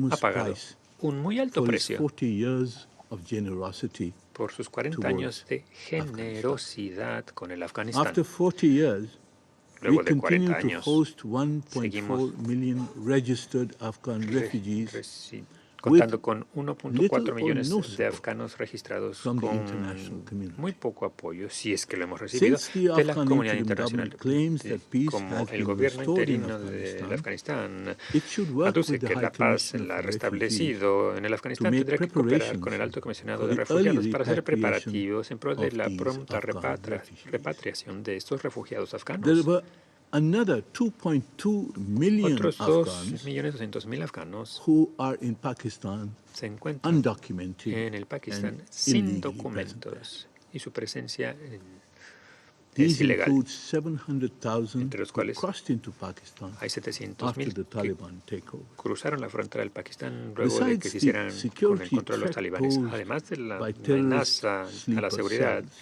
ha pagado un muy alto precio por sus 40 años de generosidad con el Afganistán. luego de 40 años. Seguimos contando con 1.4 millones de afganos registrados con muy poco apoyo, si es que lo hemos recibido, de la comunidad internacional. Como el gobierno interino de Afganistán aduce que la paz la ha restablecido en el Afganistán, tendrá que cooperar con el Alto Comisionado de Refugiados para hacer preparativos en pro de la pronta repatriación de estos refugiados afganos. Another 2.2 million Otros Afghans 2.200.000 afganos who are in Pakistan se encuentran undocumented en el Pakistán and sin illegally documentos present. y su presencia es These ilegal. include 700,000 Entre los who cuales crossed into Pakistan hay after 700.000 the que Taliban takeover. cruzaron la frontera del Pakistán luego de que Besides se hicieran the con el security control de los threat talibanes. posed Además de la by terrorist amenaza a la sleeper seguridad cells,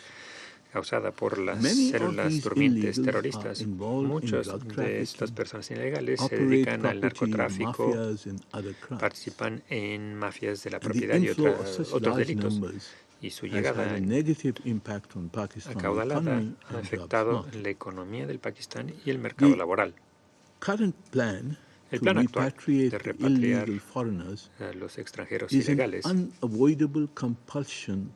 causada por las many of células these durmientes illegals terroristas, are involved in muchas drug de estas trafficking, personas ilegales se operate dedican al property narcotráfico, mafias and other crimes. participan en mafias de la And the propiedad y inflow of such otros large delitos. numbers Y su has llegada had a negative impact on Pakistan's acaudalada economy ha and jobs afectado market. la economía del Pakistán y el mercado The laboral. current plan El to plan actual repatriate de the repatriar illegal foreigners a los extranjeros is an ilegales unavoidable compulsion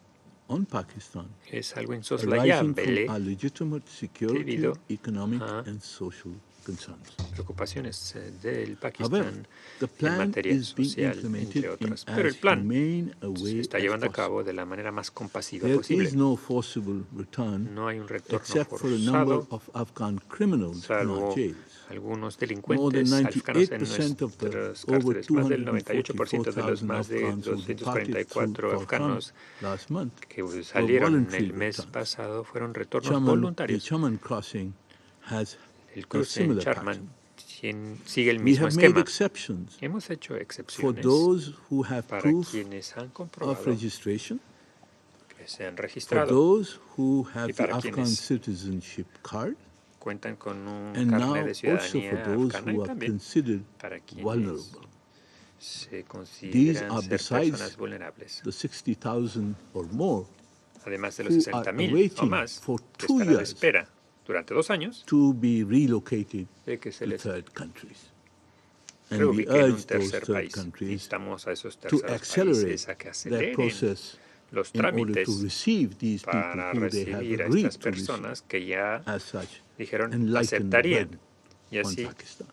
on Pakistan, es algo arising from insoslayable our legitimate security, debido economic a and social concerns. preocupaciones del However, Pakistán the en plan materia is being social, implemented entre in otras. Pero el as plan humane a se way está as llevando a possible. cabo de la manera más compasiva There posible. is no forcible return No hay un retorno except for a number forzado, of Afghan criminals in our salvo jails. algunos More than delincuentes afganos en 98% of the nuestras over cárceles. Más del 98% de los 244,000 más de Afghans who departed through 244 Torkham afganos last month que were salieron voluntary el mes returns. pasado fueron retornos The voluntarios. Chaman crossing has El a cruce en similar Charman pattern. sigue el We mismo have made esquema. exceptions Hemos hecho for excepciones those who have para proof quienes han of comprobado registration, que se han for registrado those who have y the para Afghan quienes citizenship card, cuentan con un and now carnet de also ciudadanía for those afgana who y are también considered para quienes vulnerable. se These consideran are ser besides personas vulnerables. the 60,000 or more Además de los who 60.000 are o awaiting más for que 2 están a la years espera durante 2 años to be relocated de que se to les third countries. And we reubique en un urge those tercer third país. countries Instamos a esos to terceros accelerate países a que that aceleren process los in order to trámites receive these people para who they have recibir a agreed estas to receive personas que ya as such dijeron and lighten the aceptarían burden y on así Pakistan.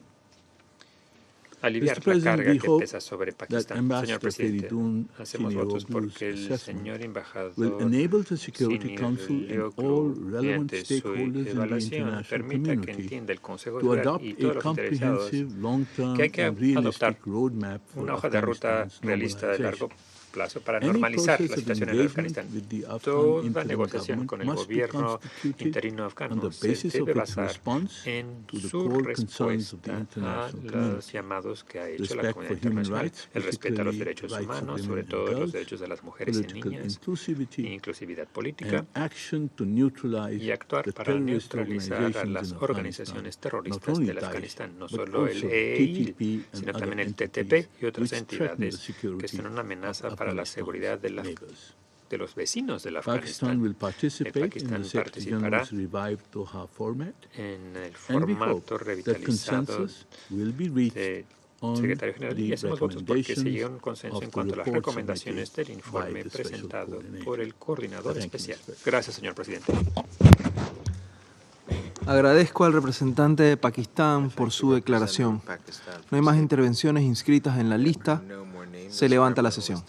aliviar Mr. la President, carga we que hope pesa sobre that Pakistán. Señor Ambassador presidente, Feridun hacemos votos porque el assessment señor embajador will enable the Security Council and all Sinirlioglu, relevant mediante su stakeholders in the evaluación, international permita que community entienda el Consejo de to Seguridad adopt y a todos los interesados comprehensive, long-term que hay que and adoptar realistic roadmap for una hoja de ruta Afghanistan's realista de largo normalization. plazo para Any normalizar process la of situación en engagement Afganistán. with the Afghan Toda interim negociación government con el must be gobierno constituted interino on afgano the se basis debe of its basar response en to the su core concerns of the respuesta a international los community. llamados que ha hecho la Respect comunidad for human internacional, rights, el respeto a los particularly derechos rights of humanos, women sobre and todo los girls, derechos de las mujeres y political niñas, inclusivity, inclusividad política, and action to neutralize y actuar the para terrorist neutralizar a organizations las in organizaciones Afghanistan, not terroristas only del Daesh, Afganistán, no but solo el also EEU, TTP and sino other también el entities TTP y otras which threaten the entidades que security son una amenaza of para la Afghanistan's seguridad de neighbors. de los vecinos del Pakistan Afganistán. will El participate in Pakistán the Secretary participará General's revived Doha format, en el and we hope formato that revitalizado consensus will be reached del on secretario general y the hacemos votos porque se llegue a un recommendations consenso of en the cuanto a las report recomendaciones del submitted informe by the special presentado coordinator. por el coordinador Thank you, especial. Mr. President. Gracias, señor presidente. Agradezco al representante de Pakistán por su declaración. No hay más intervenciones inscritas en la lista. Se levanta la sesión.